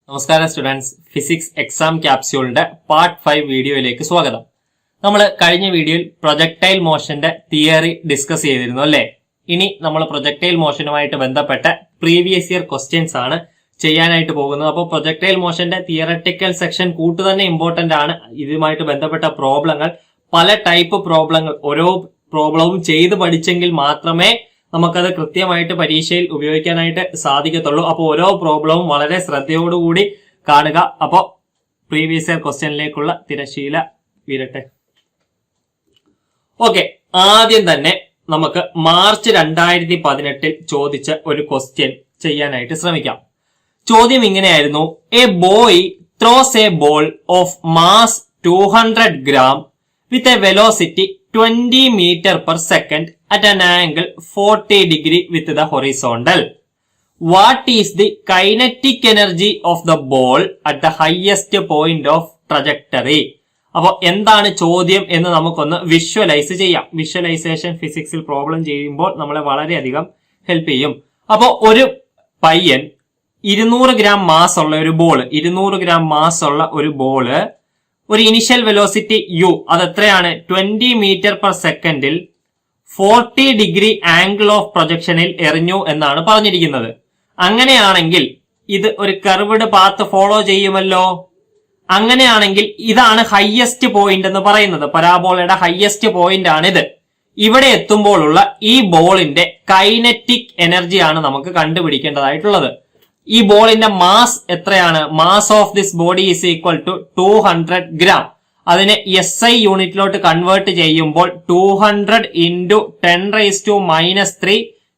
നമസ്കാരം students, physics exam ക്യാപ്സ്യൂളിന്റെ part 5 വീഡിയോയിലേക്ക് സ്വാഗതം. നമ്മൾ കഴിഞ്ഞ വീഡിയോയിൽ പ്രൊജക്ടൈൽ മോഷന്റെ തിയറി ഡിസ്കസ് ചെയ്തിരുന്നു അല്ലേ? ഇനി നമ്മൾ പ്രൊജക്ടൈൽ മോഷനുമായിട്ട് ബന്ധപ്പെട്ട പ്രീവിയസ് ഇയർ ക്വസ്റ്റ്യൻസ് ആണ് ചെയ്യാനായിട്ട് പോകുന്നത്. അപ്പോൾ പ്രൊജക്ടൈൽ മോഷന്റെ തിയററ്റിക്കൽ സെക്ഷൻ തന്നെ ഇമ്പോർട്ടന്റ് ആണ്. ഇതുമായിട്ട് ബന്ധപ്പെട്ട പ്രോബ്ലങ്ങൾ, പല ടൈപ്പ് പ്രോബ്ലങ്ങൾ, ഓരോ പ്രോബ്ലവും ചെയ്ത് പഠിച്ചെങ്കിൽ മാത്രമേ നമുക്കത് കൃത്യമായിട്ട് പരീക്ഷയിൽ ഉപയോഗിക്കാനായിട്ട് സാധിക്കത്തുള്ളൂ. അപ്പോൾ ഓരോ പ്രോബ്ലവും വളരെ ശ്രദ്ധയോടുകൂടി കാണുക. അപ്പോൾ പ്രീവിയസ് ഇയർ ക്വസ്റ്റ്യനിലേക്കുള്ള തിരശീല വീരട്ടെ. ഓക്കെ, ആദ്യം തന്നെ നമുക്ക് മാർച്ച് 2018 ചോദിച്ച ഒരു ക്വസ്റ്റ്യൻ ചെയ്യാനായിട്ട് ശ്രമിക്കാം. ചോദ്യം ഇങ്ങനെയായിരുന്നു: A boy throws A ball of mass 200 gram with a velocity 20 meter per second at an angle 40 degree with the horizontal. What is the kinetic energy of the ball at the highest point of trajectory? അപ്പോൾ എന്താണ് ചോദ്യം എന്ന് നമുക്കൊന്ന് visualise ചെയ്യാം. Visualisation ഫിസിക്സിൽ problem ചെയ്യുമ്പോൾ നമ്മളെ വളരെയധികം help ചെയ്യും. അപ്പോൾ ഒരു പയ്യൻ 200 gram മാസ് ഉള്ള ഒരു ബോൾ, 200 gram മാസ് ഉള്ള ഒരു ബോള് ഒരു ഇനിഷ്യൽ വെലോസിറ്റി യു, അത് എത്രയാണ്? 20 meter per secondൽ 40 ഡിഗ്രി ആംഗിൾ ഓഫ് പ്രൊജക്ഷനിൽ എറിഞ്ഞു എന്നാണ് പറഞ്ഞിരിക്കുന്നത്. അങ്ങനെയാണെങ്കിൽ ഇത് ഒരു കർവ്ഡ് പാത്ത് ഫോളോ ചെയ്യുമല്ലോ. അങ്ങനെയാണെങ്കിൽ ഇതാണ് ഹയസ്റ്റ് പോയിന്റ് എന്ന് പറയുന്നത്. പരാബോളയുടെ ഹയസ്റ്റ് പോയിന്റ് ആണിത്. ഇവിടെ എത്തുമ്പോഴുള്ള ഈ ബോളിന്റെ കൈനറ്റിക് എനർജിയാണ് നമുക്ക് കണ്ടുപിടിക്കേണ്ടതായിട്ടുള്ളത്. ഈ ബോളിന്റെ മാസ് എത്രയാണ്? Mass of this body is equal to 200 gram. അതിനെ SI യൂണിറ്റിലോട്ട് കൺവേർട്ട് ചെയ്യുമ്പോൾ 200 into 10⁻³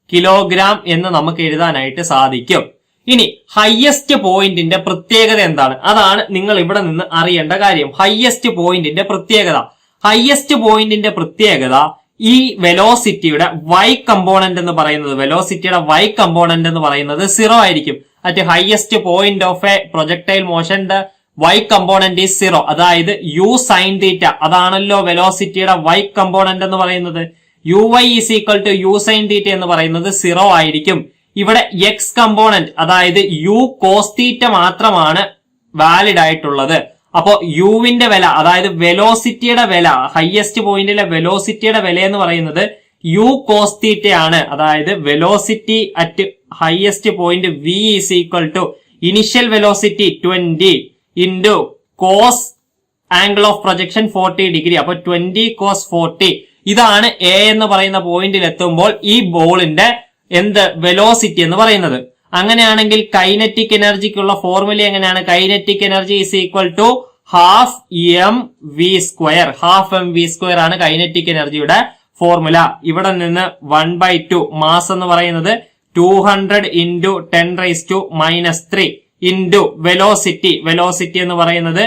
കിലോഗ്രാം എന്ന് നമുക്ക് എഴുതാനായിട്ട് സാധിക്കും. ഇനി ഹയസ്റ്റ് പോയിന്റിന്റെ പ്രത്യേകത എന്താണ്? അതാണ് നിങ്ങൾ ഇവിടെ നിന്ന് അറിയേണ്ട കാര്യം. ഹയസ്റ്റ് പോയിന്റിന്റെ പ്രത്യേകത ഈ വെലോസിറ്റിയുടെ y കമ്പോണന്റ് എന്ന് പറയുന്നത്, വെലോസിറ്റിയുടെ കമ്പോണന്റ് എന്ന് പറയുന്നത് 0 ആയിരിക്കും. At highest point of a projectile motion the y component is 0. അതായത് u sin θ, അതാണല്ലോ വെലോസിറ്റിയുടെ y കമ്പോണന്റ് എന്ന് പറയുന്നത്. uy is equal to u sin θ എന്ന് പറയുന്നത് 0 ആയിരിക്കും. ഇവിടെ x കമ്പോണന്റ്, അതായത് u cos θ മാത്രമാണ് വാലിഡ് ആയിട്ടുള്ളത്. അപ്പോ യുവിന്റെ വില, അതായത് വെലോസിറ്റിയുടെ വില, ഹയസ്റ്റ് പോയിന്റിലെ വെലോസിറ്റിയുടെ വില എന്ന് പറയുന്നത് u cos θ ആണ്. അതായത് velocity at highest point v is equal to initial velocity 20 into cos angle of projection 40 degree. അപ്പൊ 20 cos 40. ഇതാണ് എ എന്ന് പറയുന്ന പോയിന്റിൽ എത്തുമ്പോൾ ഈ ബോളിന്റെ വെലോസിറ്റി എന്ന് പറയുന്നത്. അങ്ങനെയാണെങ്കിൽ കൈനറ്റിക് എനർജിക്കുള്ള ഫോർമുല എങ്ങനെയാണ്? Kinetic energy is equal to half mv square ആണ് കൈനറ്റിക് എനർജിയുടെ ഫോർമുല. ഇവിടെ നിന്ന് 1/2 മാസ് എന്ന് പറയുന്നത് 200 into 10⁻³ into വെലോസിറ്റി എന്ന് പറയുന്നത്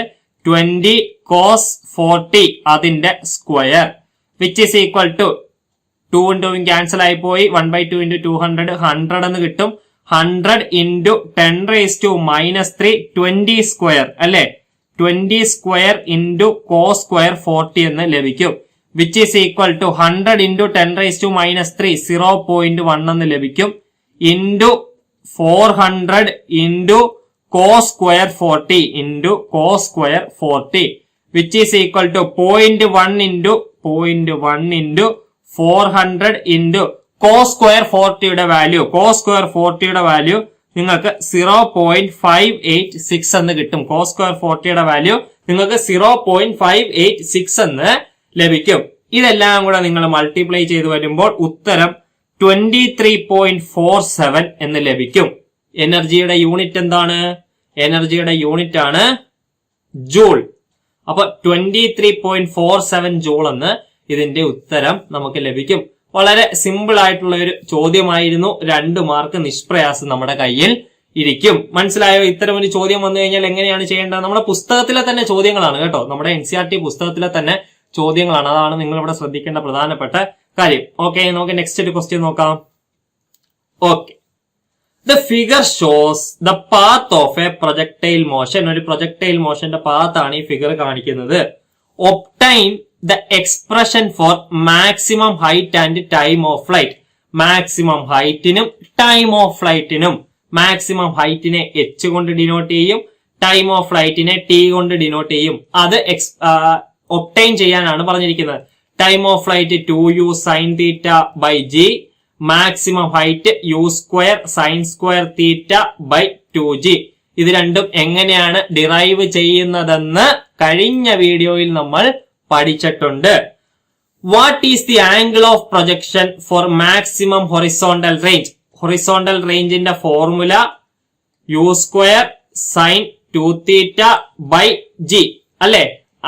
20 cos 40 അതിന്റെ square, which is equal to 2 cancel ആയി പോയി. 1/2 into 200 100 എന്ന് കിട്ടും. 100 into 10⁻³ 20 സ്ക്വയർ അല്ലെ, 20 സ്ക്വയർ into cos സ്ക്വയർ 40 എന്ന് ലഭിക്കും. Which is equal to 100 into 10⁻³ 0.1 എന്ന് ലഭിക്കും. into 400 into cos square 40 into cos square 40 which is equal to 0.1 into 400 into cos square 40യുടെ വാല്യൂ നിങ്ങൾക്ക് 0.586 എന്ന് കിട്ടും. cos സ്ക്വയർ 40യുടെ വാല്യൂ നിങ്ങൾക്ക് 0.586 എന്ന് ലഭിക്കും. ഇതെല്ലാം കൂടെ നിങ്ങൾ മൾട്ടിപ്ലൈ ചെയ്ത് വരുമ്പോൾ ഉത്തരം 23.47 എന്ന് ലഭിക്കും. എനർജിയുടെ യൂണിറ്റ് എന്താണ്? എനർജിയുടെ യൂണിറ്റ് ആണ് ജൂൾ. അപ്പൊ 23.47 ജൂൾ എന്ന് ഇതിന്റെ ഉത്തരം നമുക്ക് ലഭിക്കും. വളരെ സിമ്പിൾ ആയിട്ടുള്ള ഒരു ചോദ്യമായിരുന്നു. 2 മാർക്ക് നിഷ്പ്രയാസം നമ്മുടെ കയ്യിൽ ഇരിക്കും. മനസ്സിലായോ? ഇത്തരം ഒരു ചോദ്യം വന്നു കഴിഞ്ഞാൽ എങ്ങനെയാണ് ചെയ്യേണ്ടത്? നമ്മുടെ പുസ്തകത്തിലെ തന്നെ ചോദ്യങ്ങളാണ് കേട്ടോ, നമ്മുടെ NCERT പുസ്തകത്തിലെ തന്നെ ചോദ്യങ്ങളാണ്. അതാണ് നിങ്ങൾ ഇവിടെ ശ്രദ്ധിക്കേണ്ട പ്രധാനപ്പെട്ട കാര്യം. ഓക്കെ, നമുക്ക് നെക്സ്റ്റ് ഒരു ക്വസ്റ്റ്യൻ നോക്കാം. Okay, the figure shows the path of a projectile motion. ഒരു പ്രൊജക്ടൈൽ മോഷന്റെ പാത്ത് ആണ് ഈ ഫിഗർ കാണിക്കുന്നത്. Obtain the expression for maximum height and time of flight. Maximum ഹൈറ്റിനും ടൈം ഓഫ് ഫ്ലൈറ്റിനും, മാക്സിമം ഹൈറ്റിനെ h കൊണ്ട് ഡിനോട്ട് ചെയ്യും, ടൈം ഓഫ് ഫ്ലൈറ്റിനെ ടി കൊണ്ട് ഡിനോട്ട് ചെയ്യും. അത് ഒബ്റ്റൈൻ ചെയ്യാനാണ് പറഞ്ഞിരിക്കുന്നത്. Time of flight 2u sin theta by G, maximum height u² sin square theta by 2g. ഇത് രണ്ടും എങ്ങനെയാണ് ഡിറൈവ് ചെയ്യുന്നതെന്ന് കഴിഞ്ഞ വീഡിയോയിൽ നമ്മൾ പഠിച്ചിട്ടുണ്ട്. What is the angle of projection for maximum horizontal range? Horizontal റേഞ്ചിന്റെ formula u² sin 2 theta by G അല്ലെ?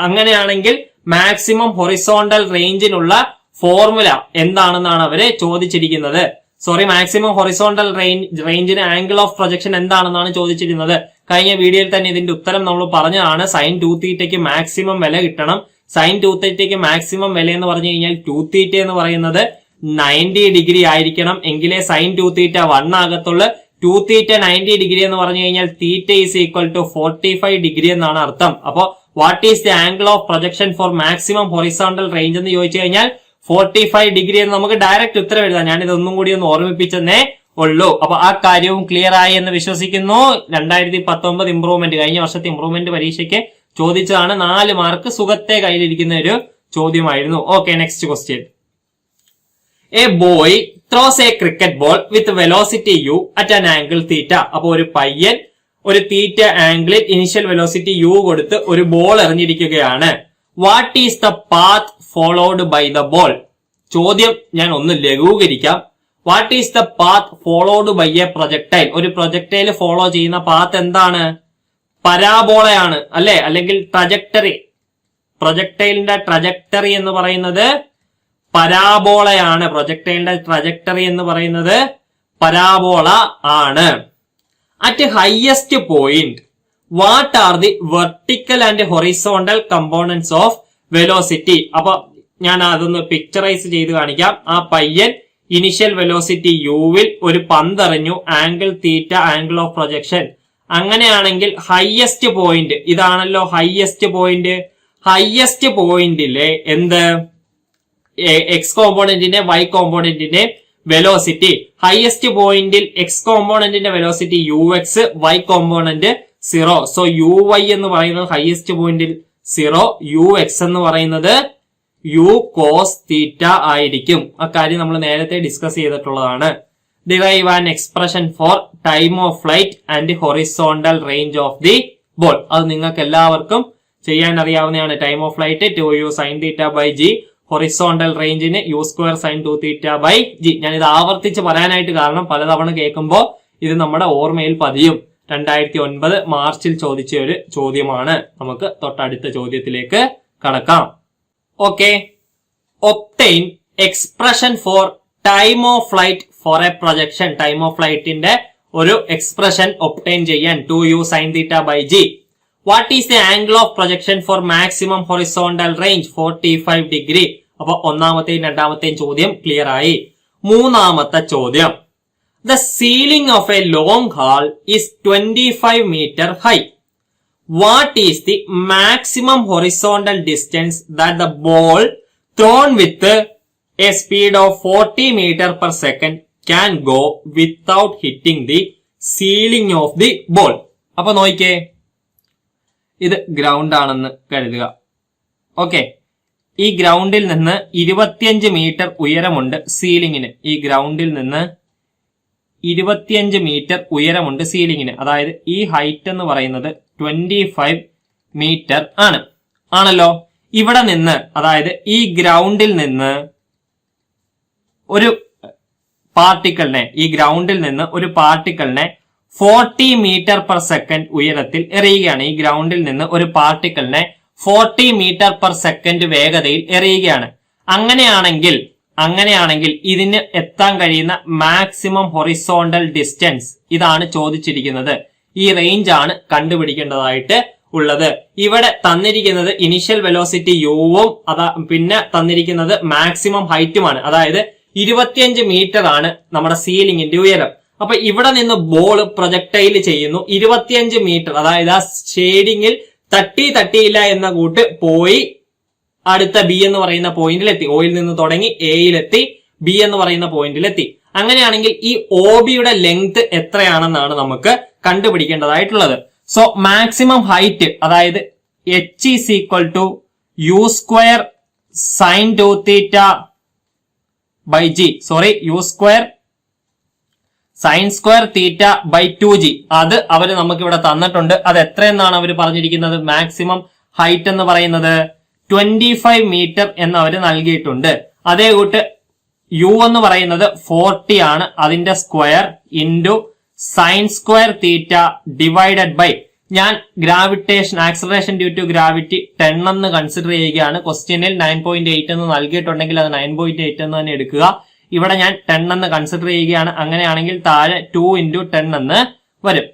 അങ്ങനെയാണെങ്കിൽ മാക്സിമം ഹൊറിസോണ്ടൽ റേഞ്ചിനുള്ള ഫോർമുല എന്താണെന്നാണ് അവര് ചോദിച്ചിരിക്കുന്നത്. മാക്സിമം ഹൊറിസോണ്ടൽ റേഞ്ചിന് ആംഗിൾ ഓഫ് പ്രൊജക്ഷൻ എന്താണെന്നാണ് ചോദിച്ചിരുന്നത്. കഴിഞ്ഞ വീഡിയോയിൽ തന്നെ ഇതിന്റെ ഉത്തരം നമ്മൾ പറഞ്ഞതാണ്. sin 2 തീറ്റയ്ക്ക് മാക്സിമം വില കിട്ടണം. sin 2 തീറ്റയ്ക്ക് മാക്സിമം വില എന്ന് പറഞ്ഞു കഴിഞ്ഞാൽ 2 തീറ്റ എന്ന് പറയുന്നത് 90 ഡിഗ്രി ആയിരിക്കണം, എങ്കിലേ sin 2 തീറ്റ 1 ആകത്തുള്ളൂ. 2 തീറ്റ 90 ഡിഗ്രി എന്ന് പറഞ്ഞു കഴിഞ്ഞാൽ theta is equal to 45 degree എന്നാണ് അർത്ഥം. അപ്പോ what is the angle of projection for maximum horizontal range എന്ന് ചോദിച്ചു കഴിഞ്ഞാൽ 45 ഡിഗ്രി എന്ന് നമുക്ക് ഡയറക്റ്റ് ഉത്തരം എഴുതാം. ഞാൻ ഇതൊന്നും കൂടി ഒന്ന് ഓർമ്മിപ്പിച്ചെന്നേ ഉള്ളൂ. അപ്പൊ ആ കാര്യവും ക്ലിയർ ആയി എന്ന് വിശ്വസിക്കുന്നു. 2019 ഇംപ്രൂവ്മെന്റ്, കഴിഞ്ഞ വർഷത്തെ ഇംപ്രൂവ്മെന്റ് പരീക്ഷയ്ക്ക് ചോദിച്ചതാണ്. 4 മാർക്ക് സുഖത്തെ കയ്യിലിരിക്കുന്ന ഒരു ചോദ്യമായിരുന്നു. Okay, next question. A boy throws a cricket ball with velocity u at an angle theta. അപ്പൊ ഒരു പയ്യൻ ഒരു തീറ്റ ആംഗിളിൽ ഇനിഷ്യൽ വെലോസിറ്റി u കൊടുത്ത് ഒരു ബോൾ എറിഞ്ഞിരിക്കുകയാണ്. What is the path followed by the ball? ചോദ്യം ഞാൻ ഒന്ന് ലഘൂകരിക്കാം. What is the path followed by a projectile? ഒരു പ്രൊജക്ടൈൽ ഫോളോ ചെയ്യുന്ന പാത്ത് എന്താണ്? പരാബോളയാണ് അല്ലെ? അല്ലെങ്കിൽ ട്രജക്ടറി. പ്രൊജക്ടൈലിന്റെ ട്രജക്ടറി എന്ന് പറയുന്നത് പരാബോളയാണ്. പ്രൊജക്ടൈലിന്റെ ട്രജക്ടറി എന്ന് പറയുന്നത് പരാബോള ആണ്. At highest point what are the vertical and horizontal components of velocity? അപ്പൊ ഞാൻ അതൊന്ന് പിക്ചറൈസ് ചെയ്ത് കാണിക്കാം. ആ പയ്യൻ ഇനിഷ്യൽ വെലോസിറ്റി യുവിൽ ഒരു പന്തെറിഞ്ഞു, angle theta angle of projection. അങ്ങനെയാണെങ്കിൽ ഹയസ്റ്റ് പോയിന്റ് ഇതാണല്ലോ ഹയസ്റ്റ് പോയിന്റ്. ഹയസ്റ്റ് പോയിന്റിലെ എന്ത്? എക്സ് കോമ്പോണന്റിന്റെ വൈ കോമ്പോണന്റിന്റെ വെലോസിറ്റി. ഹയസ്റ്റ് പോയിന്റിൽ എക്സ് കോമ്പോണന്റിന്റെ velocity ux, Y component 0. So uy എന്ന് പറയുന്നത് ഹയസ്റ്റ് പോയിന്റിൽ 0, ux എന്ന് പറയുന്നത് u cos തീറ്റ ആയിരിക്കും. അക്കാര്യം നമ്മൾ നേരത്തെ ഡിസ്കസ് ചെയ്തിട്ടുള്ളതാണ്. Derive an expression for time of flight and horizontal range of the ball. അത് നിങ്ങൾക്ക് എല്ലാവർക്കും ചെയ്യാൻ അറിയാവുന്നതാണ്. Time of flight 2u sin theta by G, horizontal റേഞ്ചിന് u² sin 2 theta by G. ഞാൻ ഇത് ആവർത്തിച്ച് പറയാനായിട്ട് കാരണം പലതവണ കേൾക്കുമ്പോൾ ഇത് നമ്മുടെ ഓർമ്മയിൽ പതിയും. 2009 മാർച്ചിൽ ചോദിച്ച ഒരു ചോദ്യമാണ്. നമുക്ക് തൊട്ടടുത്ത ചോദ്യത്തിലേക്ക് കടക്കാം. Okay, obtain expression for time of flight for a projection. Time of ഫ്ലൈറ്റിന്റെ ഒരു എക്സ്പ്രഷൻ ഒബ്റ്റെയിൻ ചെയ്യാൻ 2u sin theta by G. What is the angle of projection for maximum horizontal range? 45 degree. അപ്പൊ ഒന്നാമത്തെയും രണ്ടാമത്തെയും ചോദ്യം ക്ലിയർ ആയി. മൂന്നാമത്തെ ചോദ്യം. The ceiling of a long hall is 25 metre high. What is the maximum horizontal distance that the ball thrown with a speed of 40 metre per second can go without hitting the ceiling of the ball? അപ്പൊ നോക്കിക്കേ, ഇത് ground ആണെന്ന് കരുതുക. Okay, ഈ ഗ്രൗണ്ടിൽ നിന്ന് 25 metre ഉയരമുണ്ട് സീലിംഗിന്. ഈ ഗ്രൗണ്ടിൽ നിന്ന് 25 മീറ്റർ ഉയരമുണ്ട് സീലിംഗിന്. അതായത് ഈ ഹൈറ്റ് എന്ന് പറയുന്നത് 25 മീറ്റർ ആണല്ലോ. ഇവിടെ നിന്ന്, അതായത് ഈ ഗ്രൗണ്ടിൽ നിന്ന് ഒരു പാർട്ടിക്കിളിനെ 40 മീറ്റർ പെർ സെക്കൻഡ് ഉയരത്തിൽ എറിയുകയാണ്. ഈ ഗ്രൗണ്ടിൽ നിന്ന് ഒരു പാർട്ടിക്കിളിനെ 40 മീറ്റർ പെർ സെക്കൻഡ് വേഗതയിൽ എറിയുകയാണ്. അങ്ങനെയാണെങ്കിൽ ഇതിന് എത്താൻ കഴിയുന്ന മാക്സിമം ഹൊറിസോണ്ടൽ ഡിസ്റ്റൻസ് ഇതാണ് ചോദിച്ചിരിക്കുന്നത്. ഈ റേഞ്ച് ആണ് കണ്ടുപിടിക്കേണ്ടതായിട്ട് ഉള്ളത്. ഇവിടെ തന്നിരിക്കുന്നത് ഇനിഷ്യൽ വെലോസിറ്റി യുവും പിന്നെ തന്നിരിക്കുന്നത് മാക്സിമം ഹൈറ്റുമാണ്. അതായത് 25 മീറ്റർ ആണ് നമ്മുടെ സീലിംഗിന്റെ ഉയരം. അപ്പൊ ഇവിടെ നിന്ന് ബോൾ പ്രൊജക്ടൈൽ ചെയ്യുന്നു 25 മീറ്റർ. അതായത് ആ ഷേഡിങ്ങിൽ തട്ടിയില്ല എന്ന കൂട്ട് പോയി അടുത്ത ബി എന്ന് പറയുന്ന പോയിന്റിലെത്തി. ഓയിൽ നിന്ന് തുടങ്ങി എയിലെത്തി, ബി എന്ന് പറയുന്ന പോയിന്റിലെത്തി. അങ്ങനെയാണെങ്കിൽ ഈ ഒ ബിയുടെ ലെങ്ത് എത്രയാണെന്നാണ് നമുക്ക് കണ്ടുപിടിക്കേണ്ടതായിട്ടുള്ളത്. സോ മാക്സിമം ഹൈറ്റ് അതായത് h is equal to u square sine 2 theta by g, sorry u square sine square theta by 2g. അത് അവര് നമുക്ക് ഇവിടെ തന്നിട്ടുണ്ട്. അത് എത്രയെന്നാണ് അവർ പറഞ്ഞിരിക്കുന്നത്? മാക്സിമം ഹൈറ്റ് എന്ന് പറയുന്നത് 25 മീറ്റർ എന്ന് അവര് നൽകിയിട്ടുണ്ട്. അതേ കൂട്ട് യു എന്ന് പറയുന്നത് 40 ആണ്, അതിന്റെ square into sine square theta divided by, ഞാൻ gravitation acceleration due to gravity 10 എന്ന് കൺസിഡർ ചെയ്യുകയാണ്. ക്വസ്റ്റ്യനിൽ 9.8 എന്ന് നൽകിയിട്ടുണ്ടെങ്കിൽ അത് 9.8 എന്ന് തന്നെ എടുക്കുക. ഇവിടെ ഞാൻ 10 എന്ന് കൺസിഡർ ചെയ്യുകയാണ്. അങ്ങനെയാണെങ്കിൽ താഴെ 2 into 10 എന്ന് വരും.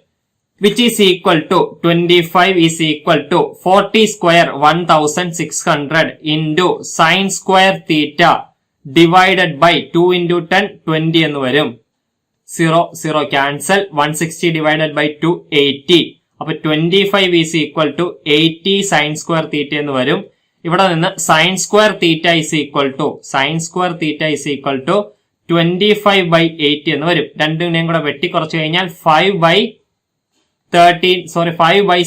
Which is equal to 25 is equal to 40 square 1600 into sine square theta divided by 2 into 10 20 എന്ന് വരും. 0 ക്യാൻസൽ, 160 ഡിവൈഡഡ് ബൈ 2 80. അപ്പൊ 25 is equal to 80 sine square theta എന്ന് വരും. ഇവിടെ നിന്ന് sine square theta is equal to 25 by 80 എന്ന് വരും. രണ്ടിനെയും കൂടെ വെട്ടി കുറച്ച് കഴിഞ്ഞാൽ 5 by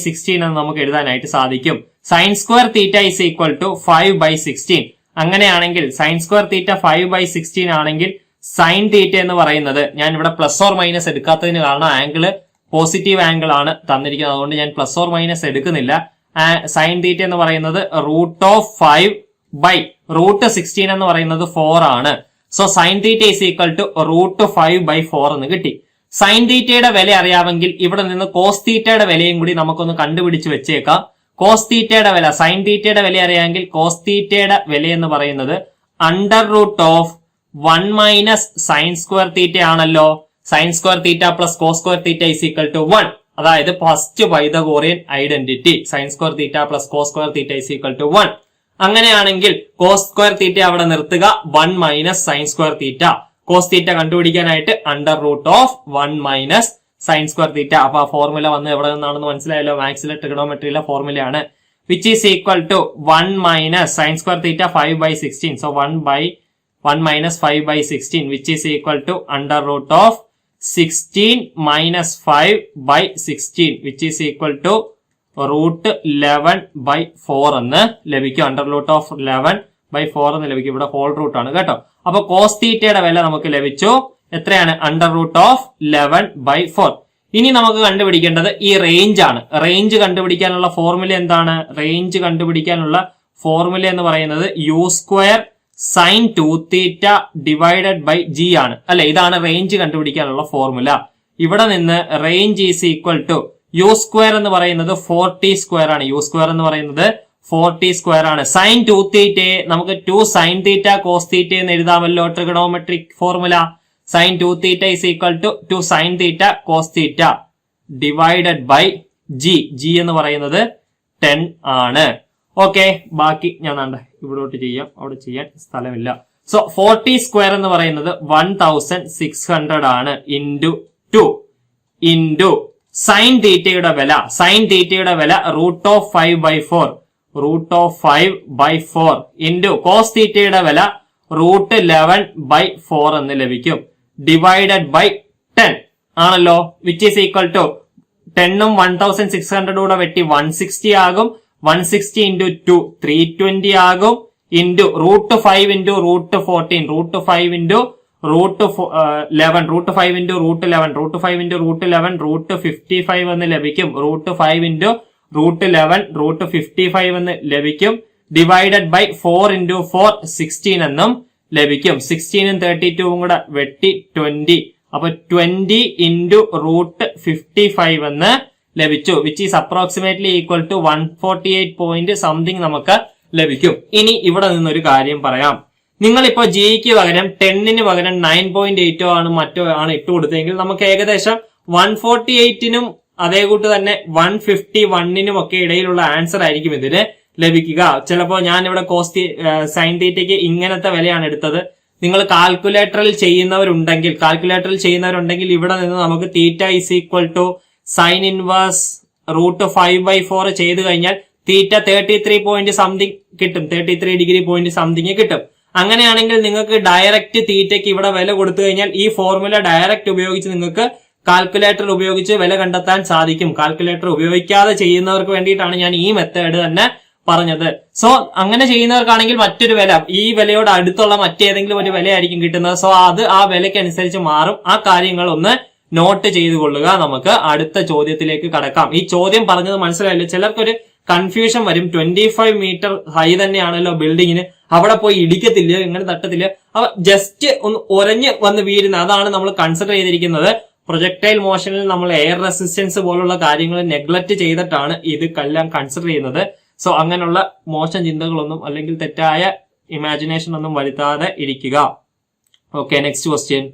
16 എന്ന് നമുക്ക് എഴുതാനായിട്ട് സാധിക്കും. Sine square theta is equal to 5 by 16. അങ്ങനെയാണെങ്കിൽ സൈൻ സ്ക്വയർ തീറ്റ 5 by 16 ആണെങ്കിൽ സൈൻ തീറ്റ എന്ന് പറയുന്നത്, ഞാൻ ഇവിടെ പ്ലസ് ഓർ മൈനസ് എടുക്കാത്തതിന് കാരണം ആംഗിള് പോസിറ്റീവ് ആംഗിൾ ആണ് തന്നിരിക്കുന്നത്, അതുകൊണ്ട് ഞാൻ പ്ലസ് ഓർ മൈനസ് എടുക്കുന്നില്ല. സൈൻ തീറ്റ എന്ന് പറയുന്നത് √5 by √16 എന്ന് പറയുന്നത് 4 ആണ്. So sine theta is equal to √5 by 4 എന്ന് കിട്ടി. സൈൻ തീറ്റയുടെ വില അറിയാമെങ്കിൽ ഇവിടെ നിന്ന് കോസ് തീറ്റയുടെ വിലയും കൂടി നമുക്കൊന്ന് കണ്ടുപിടിച്ച് വെച്ചേക്കാം. കോസ് തീറ്റയുടെ വില, സൈൻ തീറ്റയുടെ വില അറിയാമെങ്കിൽ കോസ് തീറ്റയുടെ വില എന്ന് പറയുന്നത് √1 മൈനസ് സൈൻ സ്ക്വയർ തീറ്റ ആണല്ലോ. Sine square theta plus cos square theta is equal to 1. അതായത് first Pythagorean identity, sine square theta plus cos square theta is equal to 1. അങ്ങനെയാണെങ്കിൽ കോസ് സ്ക്വയർ തീറ്റ അവിടെ നിർത്തുക, 1 minus sine square theta. Cos theta കണ്ടുപിടിക്കാനായിട്ട് √1 minus sine square തീറ്റ. അപ്പൊ ആ formula വന്ന് എവിടെ നിന്നാണെന്ന് മനസ്സിലായല്ലോ, മാത്സിലെ ട്രിഗണോമെട്രിയിലെ ഫോർമുലയാണ്. Which is equal to 1 minus sine square theta 5 by 16. So 1 minus 5 by 16 which is equal to √16 minus 5 by 16 which is equal to √11 by 4 എന്ന് ലഭിക്കും. √11 by 4 എന്ന് ലഭിക്കും. ഇവിടെ ഹോൾ റൂട്ട് ആണ് കേട്ടോ. അപ്പൊ കോസ് തീറ്റയുടെ വില നമുക്ക് ലഭിച്ചു. എത്രയാണ്? √11 by 4. ഇനി നമുക്ക് കണ്ടുപിടിക്കേണ്ടത് ഈ റേഞ്ച് ആണ്. റേഞ്ച് കണ്ടുപിടിക്കാനുള്ള ഫോർമുല എന്താണ്? റേഞ്ച് കണ്ടുപിടിക്കാനുള്ള ഫോർമുല എന്ന് പറയുന്നത് u square sine 2 theta divided by g ആണ് അല്ലെ. ഇതാണ് റേഞ്ച് കണ്ടുപിടിക്കാനുള്ള ഫോർമുല. ഇവിടെ നിന്ന് range is equal to u square എന്ന് പറയുന്നത് 40 സ്ക്വയർ ആണ്. യു സ്ക്വയർ എന്ന് പറയുന്നത് 40 സ്ക്വയർ ആണ്. സൈൻ 2 തീറ്റയെ നമുക്ക് 2 സൈൻ തീറ്റ കോസ് തീറ്റ എന്ന് എഴുതാമല്ലോ, trigonometric formula. Sine 2 theta is equal to 2 sine theta cos theta divided by G എന്ന് പറയുന്നത് 10 ആണ്. ഓക്കെ, ബാക്കി ഞാൻ ഇവിടോട്ട് ചെയ്യാം, അവിടെ ചെയ്യാൻ സ്ഥലമില്ല. സോ 40 സ്ക്വയർ എന്ന് പറയുന്നത് 1600 ആണ് ഇൻറ്റു 2 ഇൻറ്റു സൈൻ തീറ്റയുടെ വില. സൈൻ തീറ്റയുടെ വില √5 by 4 ഇൻറ്റു കോസ് തീറ്റയുടെ വില √11 by 4 എന്ന് ലഭിക്കും. ഡിവൈഡഡ് ബൈ 10 ആണല്ലോ. വിച്ച് ഈസ് ഈക്വൽ ടു 10ഉം 1600 കൂടെ വെട്ടി 160 ആകും. 160 into 2 320 ആകും. Into √5 into √14 √5 into √11 √5 into √11 √5 into √11 √55 എന്ന് ലഭിക്കും. √5 into √11 √55 എന്ന് ലഭിക്കും. ഡിവൈഡഡ് ബൈ 4 into 4 16 എന്നും ലഭിക്കും. 16ഉം 32ഉം കൂടെ വെട്ടി 20. അപ്പൊ 20 into √55 എന്ന് ലഭിച്ചു. Which is approximately equal to 148 point something നമുക്ക് ലഭിക്കും. ഇനി ഇവിടെ നിന്നൊരു കാര്യം പറയാം. നിങ്ങളിപ്പോ ജിക്ക് പകരം 10ന് പകരം 9.8 ആണ് മറ്റോ ആണ് ഇട്ട് കൊടുത്തെങ്കിൽ നമുക്ക് ഏകദേശം 148നും അതേ കൂട്ട് തന്നെ 151നും ഒക്കെ ഇടയിലുള്ള ആൻസർ ആയിരിക്കും ഇതിന് ലഭിക്കുക. ചിലപ്പോ ഞാൻ ഇവിടെ കോസ് സൈൻ തീറ്റയ്ക്ക് ഇങ്ങനത്തെ വിലയാണ് എടുത്തത്. നിങ്ങൾ കാൽക്കുലേറ്ററിൽ ചെയ്യുന്നവരുണ്ടെങ്കിൽ ഇവിടെ നിന്ന് നമുക്ക് theta is equal to sine inverse √5 by 4 ചെയ്ത് കഴിഞ്ഞാൽ തീറ്റ 33 പോയിന്റ് സംതിങ് കിട്ടും. 33 ഡിഗ്രി പോയിന്റ് സംതിങ് കിട്ടും. അങ്ങനെയാണെങ്കിൽ നിങ്ങൾക്ക് ഡയറക്റ്റ് തീറ്റയ്ക്ക് ഇവിടെ വില കൊടുത്തു കഴിഞ്ഞാൽ ഈ ഫോർമുല ഡയറക്റ്റ് ഉപയോഗിച്ച് നിങ്ങൾക്ക് കാൽക്കുലേറ്റർ ഉപയോഗിച്ച് വില കണ്ടെത്താൻ സാധിക്കും. കാൽക്കുലേറ്റർ ഉപയോഗിക്കാതെ ചെയ്യുന്നവർക്ക് വേണ്ടിയിട്ടാണ് ഞാൻ ഈ മെത്തേഡ് തന്നെ പറഞ്ഞത്. സോ അങ്ങനെ ചെയ്യുന്നവർക്കാണെങ്കിൽ മറ്റൊരു വില, ഈ വിലയോട് അടുത്തുള്ള മറ്റേതെങ്കിലും ഒരു വിലയായിരിക്കും കിട്ടുന്നത്. സോ അത് ആ വിലയ്ക്ക് അനുസരിച്ച് മാറും. ആ കാര്യങ്ങൾ ഒന്ന് നോട്ട് ചെയ്ത് കൊള്ളുക. നമുക്ക് അടുത്ത ചോദ്യത്തിലേക്ക് കടക്കാം. ഈ ചോദ്യം പറഞ്ഞത് മനസ്സിലായില്ല, ചിലർക്കൊരു കൺഫ്യൂഷൻ വരും. 25 മീറ്റർ ഹൈ തന്നെയാണല്ലോ ബിൽഡിങ്ങിന്, അവിടെ പോയി ഇടിക്കത്തില്ല, ഇങ്ങനെ തട്ടത്തില്ല, അവ ജസ്റ്റ് ഒന്ന് ഒരഞ്ഞ് വന്ന് വീഴുന്ന, അതാണ് നമ്മൾ കൺസിഡർ ചെയ്തിരിക്കുന്നത്. പ്രൊജക്ടൈൽ മോഷനിൽ നമ്മൾ എയർ റെസിസ്റ്റൻസ് പോലുള്ള കാര്യങ്ങൾ നെഗ്ലക്ട് ചെയ്തിട്ടാണ് ഇത് എല്ലാം കൺസിഡർ ചെയ്യുന്നത്. സോ അങ്ങനെയുള്ള മോശം ചിന്തകളൊന്നും അല്ലെങ്കിൽ തെറ്റായ ഇമാജിനേഷൻ ഒന്നും വരുത്താതെ ഇരിക്കുക. Okay, next question.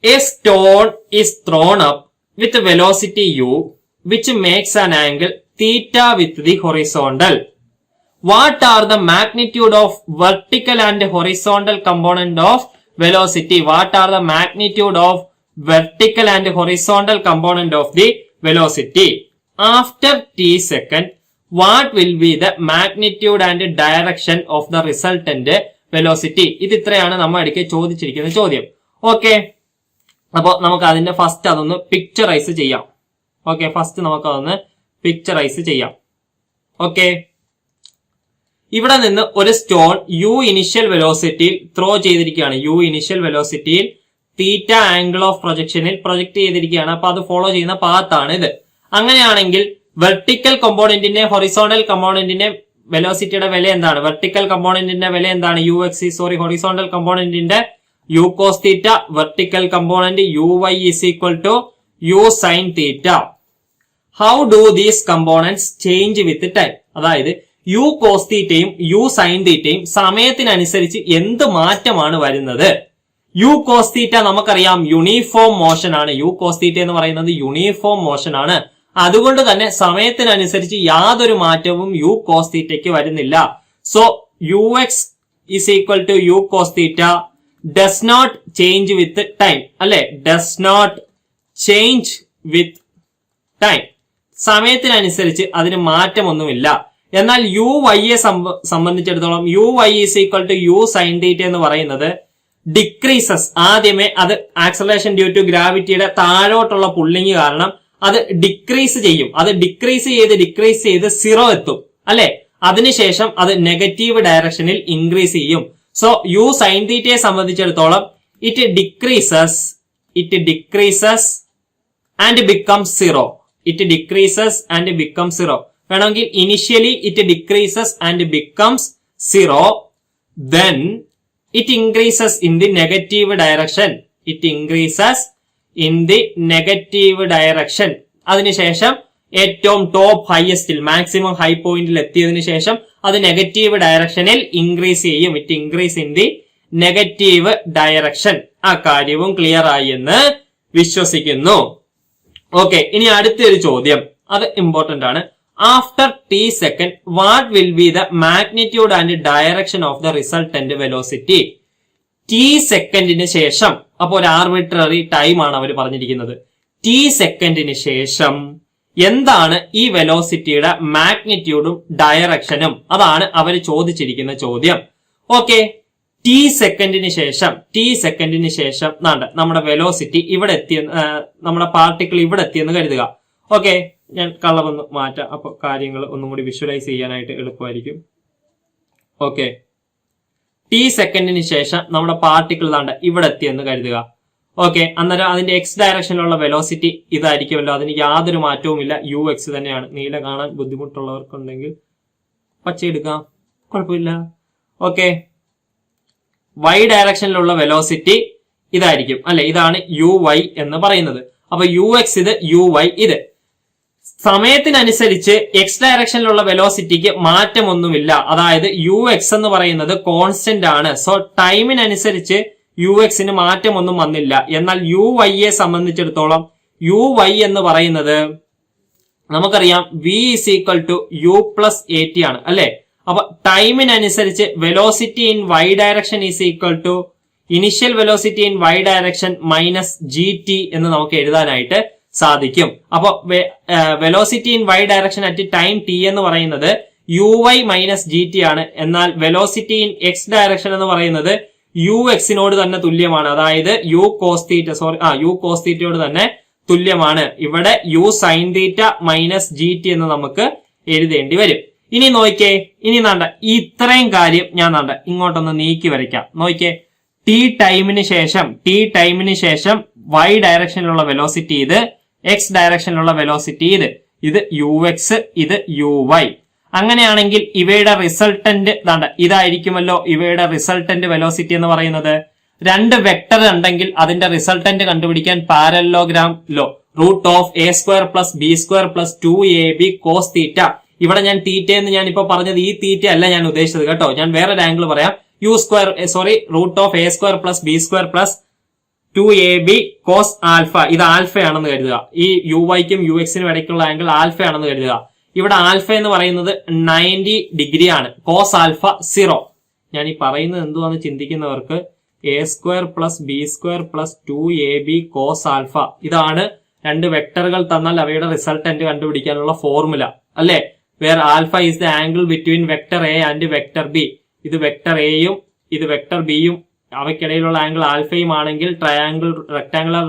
A stone is thrown up with velocity u which makes an angle theta with the horizontal. What are the magnitude of vertical and horizontal component of velocity? What are the magnitude of vertical and horizontal component of the velocity? After t second, what will be the magnitude and direction of the resultant velocity? ഇത് ഇത്രയാണ് നമ്മൾ ഇടയ്ക്ക് ചോദിച്ചിരിക്കുന്ന ചോദ്യം. Okay, അപ്പൊ നമുക്ക് അതിന്റെ first അതൊന്ന് പിക്ചറൈസ് ചെയ്യാം. ഓക്കെ, ഫസ്റ്റ് നമുക്ക് അതൊന്ന് പിക്ചറൈസ് ചെയ്യാം. ഓക്കെ, ഇവിടെ നിന്ന് ഒരു സ്റ്റോൺ യു ഇനിഷ്യൽ വെലോസിറ്റിയിൽ ത്രോ ചെയ്തിരിക്കുകയാണ്. യു ഇനിഷ്യൽ വെലോസിറ്റിയിൽ തീറ്റ ആംഗിൾ ഓഫ് പ്രൊജക്ഷനിൽ പ്രൊജക്ട് ചെയ്തിരിക്കുകയാണ്. അപ്പൊ അത് ഫോളോ ചെയ്യുന്ന പാത്താണ് ഇത്. അങ്ങനെയാണെങ്കിൽ വെർട്ടിക്കൽ കമ്പോണന്റിന്റെ ഹൊറിസോണ്ടൽ കമ്പോണന്റിന്റെ വെലോസിറ്റിയുടെ വില എന്താണ്? വെർട്ടിക്കൽ കമ്പോണന്റിന്റെ വില എന്താണ്? ഹൊറിസോണ്ടൽ കമ്പോണന്റിന്റെ u cos theta, vertical component uy is equal to u sin theta. How do these components change with time? അതായത് u cos thetaയും u sin thetaയും സമയത്തിനനുസരിച്ച് എന്ത് മാറ്റമാണ് വരുന്നത്? u cos theta നമുക്കറിയാം യൂണിഫോം മോഷൻ ആണ്. u cos theta എന്ന് പറയുന്നത് uniform motion ആണ്. അതുകൊണ്ട് തന്നെ സമയത്തിനനുസരിച്ച് യാതൊരു മാറ്റവും u cos thetaയ്ക്ക് വരുന്നില്ല. So ux is equal to u cos theta does not change with time. അല്ലെ, does not change with time. സമയത്തിനനുസരിച്ച് അതിന് മാറ്റമൊന്നുമില്ല. എന്നാൽ uy യെ സംബന്ധിച്ചിടത്തോളം uy is equal to u sin theta എന്ന് പറയുന്നത് ഡിക്രീസസ്. ആദ്യമേ അത് ആക്സലറേഷൻ ഡ്യൂ ടു ഗ്രാവിറ്റിയുടെ താഴോട്ടുള്ള പുള്ളിങ് കാരണം അത് ഡിക്രീസ് ചെയ്യും. അത് ഡിക്രീസ് ചെയ്ത് 0 എത്തും. അല്ലെ, അതിനുശേഷം അത് നെഗറ്റീവ് ഡയറക്ഷനിൽ ഇൻക്രീസ് ചെയ്യും. സോ യു സൈൻ തീറ്റയെ സംബന്ധിച്ചിടത്തോളം it decreases and becomes 0. It decreases and becomes 0. വേണമെങ്കിൽ initially it decreases and becomes 0, then it increases in the negative direction. It increases in the negative direction. അതിനുശേഷം ഏറ്റവും top ഹയസ്റ്റിൽ maximum high പോയിന്റിൽ എത്തിയതിനു ശേഷം അത് negative ഡയറക്ഷനിൽ ഇൻക്രീസ് ചെയ്യും. It increase in the negative direction. ആ കാര്യവും ക്ലിയർ ആയി എന്ന് വിശ്വസിക്കുന്നു. ഓക്കെ, ഇനി അടുത്തൊരു ചോദ്യം, അത് ഇമ്പോർട്ടന്റ് ആണ്. After t second what will be the magnitude and direction of the resultant velocity? t സെക്കൻഡിന് ശേഷം, അപ്പൊ ഒരു ആർബിട്രറി ടൈം ആണ് അവർ പറഞ്ഞിരിക്കുന്നത്. t സെക്കൻഡിന് ശേഷം എന്താണ് ഈ വെലോസിറ്റിയുടെ മാഗ്നിറ്റ്യൂഡും ഡയറക്ഷനും? അതാണ് അവർ ചോദിച്ചിരിക്കുന്ന ചോദ്യം. ഓക്കെ, t സെക്കൻഡിന് ശേഷം നമ്മുടെ വെലോസിറ്റി ഇവിടെ എത്തിയെന്ന്, നമ്മുടെ പാർട്ടിക്കിൾ ഇവിടെ എത്തിയെന്ന് കരുതുക. ഓക്കെ, ഞാൻ കളർ ഒന്ന് മാറ്റാം, അപ്പൊ കാര്യങ്ങൾ ഒന്നും കൂടി വിഷ്വലൈസ് ചെയ്യാനായിട്ട് എളുപ്പമായിരിക്കും. ഓക്കെ, t സെക്കൻഡിന് ശേഷം നമ്മുടെ പാർട്ടിക്കിൾ ഇവിടെ എത്തിയെന്ന് കരുതുക. ഓക്കെ, അന്നേരം അതിന്റെ എക്സ് ഡയറക്ഷനിലുള്ള വെലോസിറ്റി ഇതായിരിക്കുമല്ലോ. അതിന് യാതൊരു മാറ്റവും ഇല്ല, ux തന്നെയാണ്. നീല കാണാൻ ബുദ്ധിമുട്ടുള്ളവർക്കുണ്ടെങ്കിൽ പച്ച എടുക്കാം, കുഴപ്പമില്ല. ഓക്കെ, y ഡയറക്ഷനിലുള്ള വെലോസിറ്റി ഇതായിരിക്കും, അല്ലെ, ഇതാണ് uy എന്ന് പറയുന്നത്. അപ്പൊ ux ഇത്, uy ഇത്. സമയത്തിനനുസരിച്ച് എക്സ് ഡയറക്ഷനിലുള്ള വെലോസിറ്റിക്ക് മാറ്റമൊന്നുമില്ല. അതായത് ux എന്ന് പറയുന്നത് കോൺസ്റ്റന്റ് ആണ്. സോ ടൈമിനനുസരിച്ച് യുഎക്സിന് മാറ്റമൊന്നും വന്നില്ല. എന്നാൽ uy യെ സംബന്ധിച്ചിടത്തോളം uy എന്ന് പറയുന്നത് നമുക്കറിയാം v is equal to u plus at ആണ്, അല്ലെ. അപ്പൊ ടൈമിനനുസരിച്ച് velocity in y direction is equal to initial velocity in y direction minus gt എന്ന് നമുക്ക് എഴുതാനായിട്ട് സാധിക്കും. അപ്പൊ velocity in y direction at time t എന്ന് പറയുന്നത് uy മൈനസ് gt ആണ്. എന്നാൽ വെലോസിറ്റി ഇൻ x ഡയറക്ഷൻ എന്ന് പറയുന്നത് യു എക്സിനോട് തന്നെ തുല്യമാണ്. അതായത് യു കോസ് തീറ്റയോട് തന്നെ തുല്യമാണ്. ഇവിടെ u sine theta minus G t എന്ന് നമുക്ക് എഴുതേണ്ടി വരും. ഇനി നോക്കിയേ, ഇനി ഇത്രയും കാര്യം ഞാൻ ഇങ്ങോട്ടൊന്ന് നീക്കി വരയ്ക്കാം. നോക്കിയേ, ടി ടൈമിന് ശേഷം y ഡയറക്ഷനിലുള്ള വെലോസിറ്റി ഇത്, എക്സ് ഡയറക്ഷനിലുള്ള വെലോസിറ്റി ഇത് യു എക്സ്, ഇത് യു വൈ. അങ്ങനെയാണെങ്കിൽ ഇവയുടെ റിസൾട്ടന്റ് ഇതായിരിക്കുമല്ലോ ഇവയുടെ റിസൾട്ടന്റ് വെലോസിറ്റി എന്ന് പറയുന്നത്. രണ്ട് വെക്ടർ ഉണ്ടെങ്കിൽ അതിന്റെ റിസൾട്ടന്റ് കണ്ടുപിടിക്കാൻ parallelogram law, root of a square plus B square plus 2ab cos theta. ഇവിടെ ഞാൻ തീറ്റ എന്ന് ഞാൻ ഇപ്പൊ പറഞ്ഞത് ഈ തീറ്റ അല്ല ഞാൻ ഉദ്ദേശിച്ചത് കേട്ടോ. ഞാൻ വേറൊരു ആംഗിൾ പറയാം. Root of a square plus B square plus 2ab cos alpha. ഇത് ആൽഫയാണെന്ന് കരുതുക. ഈ യു വൈക്കും യു എക്സിനും ഇടയ്ക്കുള്ള ആംഗിൾ ആൽഫയാണെന്ന് കരുതുക. ഇവിടെ ആൽഫ എന്ന് പറയുന്നത് 90 ഡിഗ്രി ആണ്. Cos alpha 0. ഞാൻ ഈ പറയുന്നത് എന്തുവാന്ന് ചിന്തിക്കുന്നവർക്ക് A square plus B square plus 2ab cos alpha, ഇതാണ് രണ്ട് വെക്ടറുകൾ തന്നാൽ അവയുടെ റിസൾട്ടന്റ് കണ്ടുപിടിക്കാനുള്ള ഫോർമുല അല്ലെ. Where alpha is the angle between vector A and vector B. ഇത് വെക്ടർ എയും ഇത് വെക്ടർ ബിയും അവയ്ക്കിടയിലുള്ള ആംഗിൾ ആൽഫയും ആണെങ്കിൽ റെക്ടാംഗുലർ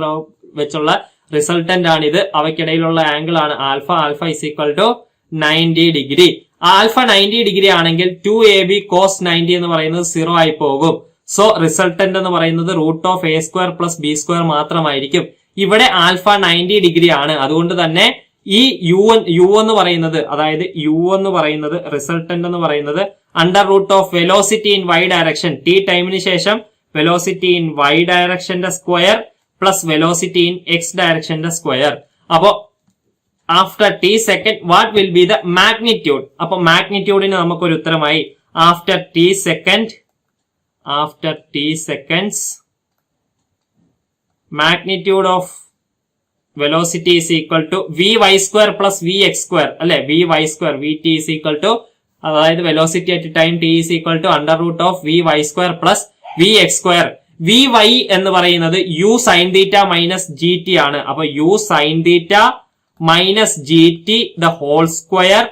വെച്ചുള്ള റിസൾട്ടന്റ് ആണ് ഇത്. അവയ്ക്കിടയിലുള്ള ആംഗിൾ ആണ് alpha. Alpha is equal to 90 degree. Alpha 90 degree ആണെങ്കിൽ 2ab കോസ് 90 എന്ന് പറയുന്നത് 0 ആയി പോകും. സോ റിസൾട്ടന്റ് എന്ന് പറയുന്നത് root of a square plus B square മാത്രമായിരിക്കും. ഇവിടെ ആൽഫ 90 ഡിഗ്രി ആണ്. അതുകൊണ്ട് തന്നെ ഈ യു എന്ന് പറയുന്നത്, അതായത് യു എന്ന് പറയുന്നത് റിസൾട്ടന്റ് എന്ന് പറയുന്നത് under root of velocity in Y direction, T ടൈമിന് ശേഷം വെലോസിറ്റി ഇൻ വൈ ഡയറക്ഷന്റെ square plus velocity in X ഡയറക്ഷന്റെ സ്ക്വയർ. അപ്പോ after T second what will be the magnitude. അപ്പൊ മാഗ്നിറ്റ്യൂഡിന് നമുക്കൊരു ഉത്തരമായി after T seconds magnitude of velocity is equal to vy square plus vx square അല്ലെ. vy square vt is equal to, അതായത് velocity at time t is equal to under root of vy square plus vx square. vy എന്ന് പറയുന്നത് u sin theta minus gt ആണ്. അപ്പൊ u sin theta minus gt the whole square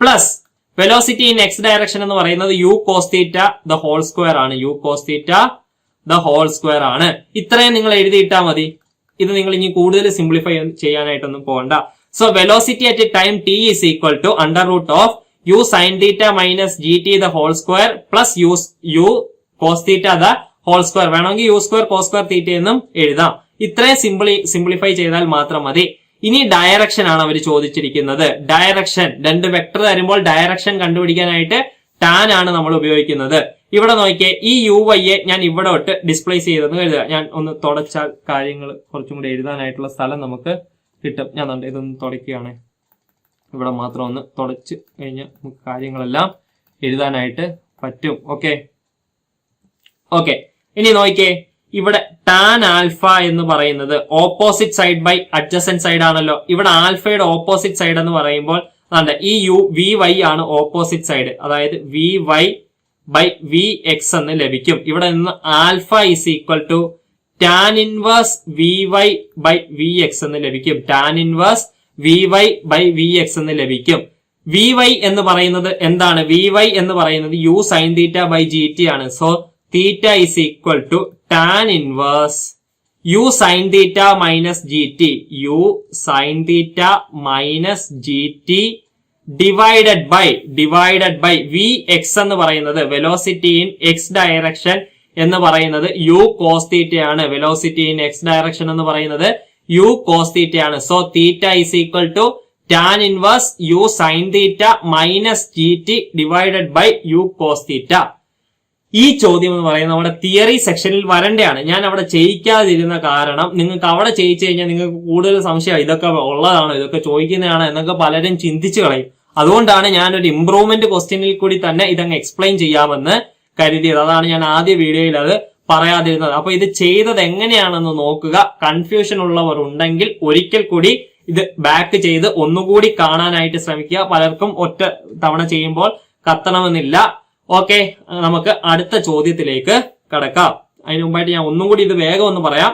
plus velocity in x direction എന്ന് പറയുന്നത് u cos theta the whole square ആണ്. u cos theta the whole square ആണ്. ഇത്രയും നിങ്ങൾ എഴുതിയിട്ടാ മതി. ഇത് നിങ്ങൾ ഇനി കൂടുതൽ സിംപ്ലിഫൈ ചെയ്യാനായിട്ടൊന്നും പോകണ്ട. So velocity at time T is equal to under root of U sine theta minus G T the whole square plus U cos theta the whole square. വേണമെങ്കിൽ U square cos square theta എന്നും എഴുതാം. ഇത്രയും simplify ചെയ്താൽ മാത്രം മതി. ഇനി direction ആണ് അവർ ചോദിച്ചിരിക്കുന്നത്. ഡയറക്ഷൻ, രണ്ട് വെക്ടർ തരുമ്പോൾ ഡയറക്ഷൻ കണ്ടുപിടിക്കാനായിട്ട് ടാൻ ആണ് നമ്മൾ ഉപയോഗിക്കുന്നത്. ഇവിടെ നോക്കിയേ, ഈ യു വൈയെ ഞാൻ ഇവിടെ തൊട്ട് ഡിസ്പ്ലേസ് ചെയ്തെന്ന് കരുതുക. ഞാൻ ഒന്ന് തുടച്ചാൽ കാര്യങ്ങൾ കുറച്ചും കൂടി എഴുതാനായിട്ടുള്ള സ്ഥലം നമുക്ക് കിട്ടും. ഞാൻ ഇതൊന്ന് തുടയ്ക്കുകയാണ്. ഇവിടെ മാത്രം ഒന്ന് തുടച്ച് കഴിഞ്ഞാൽ നമുക്ക് കാര്യങ്ങളെല്ലാം എഴുതാനായിട്ട് പറ്റും. ഓക്കെ. ഇനി നോക്കിയേ, ഇവിടെ ടാൻ ആൽഫ എന്ന് പറയുന്നത് opposite side by adjacent side ആണല്ലോ. ഇവിടെ ആൽഫയുടെ ഓപ്പോസിറ്റ് സൈഡ് എന്ന് പറയുമ്പോൾ ഈ വി വൈ ആണ് ഓപ്പോസിറ്റ് സൈഡ്. അതായത് v y by V X എന്ന് ലഭിക്കും. ഇവിടെ നിന്ന് alpha is equal to tan inverse v y by V X എന്ന് ലഭിക്കും. Tan inverse v y by V X എന്ന് ലഭിക്കും. വി വൈ എന്ന് പറയുന്നത് എന്താണ്? വി വൈ എന്ന് പറയുന്നത് U sine theta by G T ആണ്. So theta is equal to tan inverse U sine theta minus G T, U sine theta minus G T divided by V X എന്ന് പറയുന്നത് velocity in X direction എന്ന് പറയുന്നത് U cos തീറ്റയാണ്. Velocity in X direction എന്ന് പറയുന്നത് U cos തീറ്റയാണ്. So theta is equal to tan inverse U sine theta minus G T divided by U cos theta. ഈ ചോദ്യം എന്ന് പറയുന്നത് നമ്മുടെ തിയറി സെക്ഷനിൽ വരേണ്ടതാണ്. ഞാൻ അവിടെ ചെയ്യിക്കാതിരുന്ന കാരണം നിങ്ങൾക്ക് അവിടെ ചെയ്യിച്ചു കഴിഞ്ഞാൽ നിങ്ങൾക്ക് കൂടുതൽ സംശയം ഇതൊക്കെ ഉള്ളതാണോ, ഇതൊക്കെ ചോദിക്കുന്നതാണോ എന്നൊക്കെ പലരും ചിന്തിച്ചു കളയും. അതുകൊണ്ടാണ് ഞാൻ ഒരു ഇംപ്രൂവ്മെന്റ് ക്വസ്റ്റ്യനിൽ കൂടി തന്നെ ഇതങ്ങ് എക്സ്പ്ലെയിൻ ചെയ്യാമെന്ന് കരുതിയത്. അതാണ് ഞാൻ ആദ്യ വീഡിയോയിൽ അത് പറയാതിരുന്നത്. അപ്പൊ ഇത് ചെയ്തത് എങ്ങനെയാണെന്ന് നോക്കുക. കൺഫ്യൂഷൻ ഉള്ളവർ ഉണ്ടെങ്കിൽ ഒരിക്കൽ കൂടി ഇത് ബാക്ക് ചെയ്ത് ഒന്നുകൂടി കാണാനായിട്ട് ശ്രമിക്കുക. പലർക്കും ഒറ്റ തവണ ചെയ്യുമ്പോൾ കത്തണമെന്നില്ല. ഓക്കെ, നമുക്ക് അടുത്ത ചോദ്യത്തിലേക്ക് കടക്കാം. അതിന് മുമ്പായിട്ട് ഞാൻ ഒന്നും കൂടി ഇത് വേഗം ഒന്ന് പറയാം.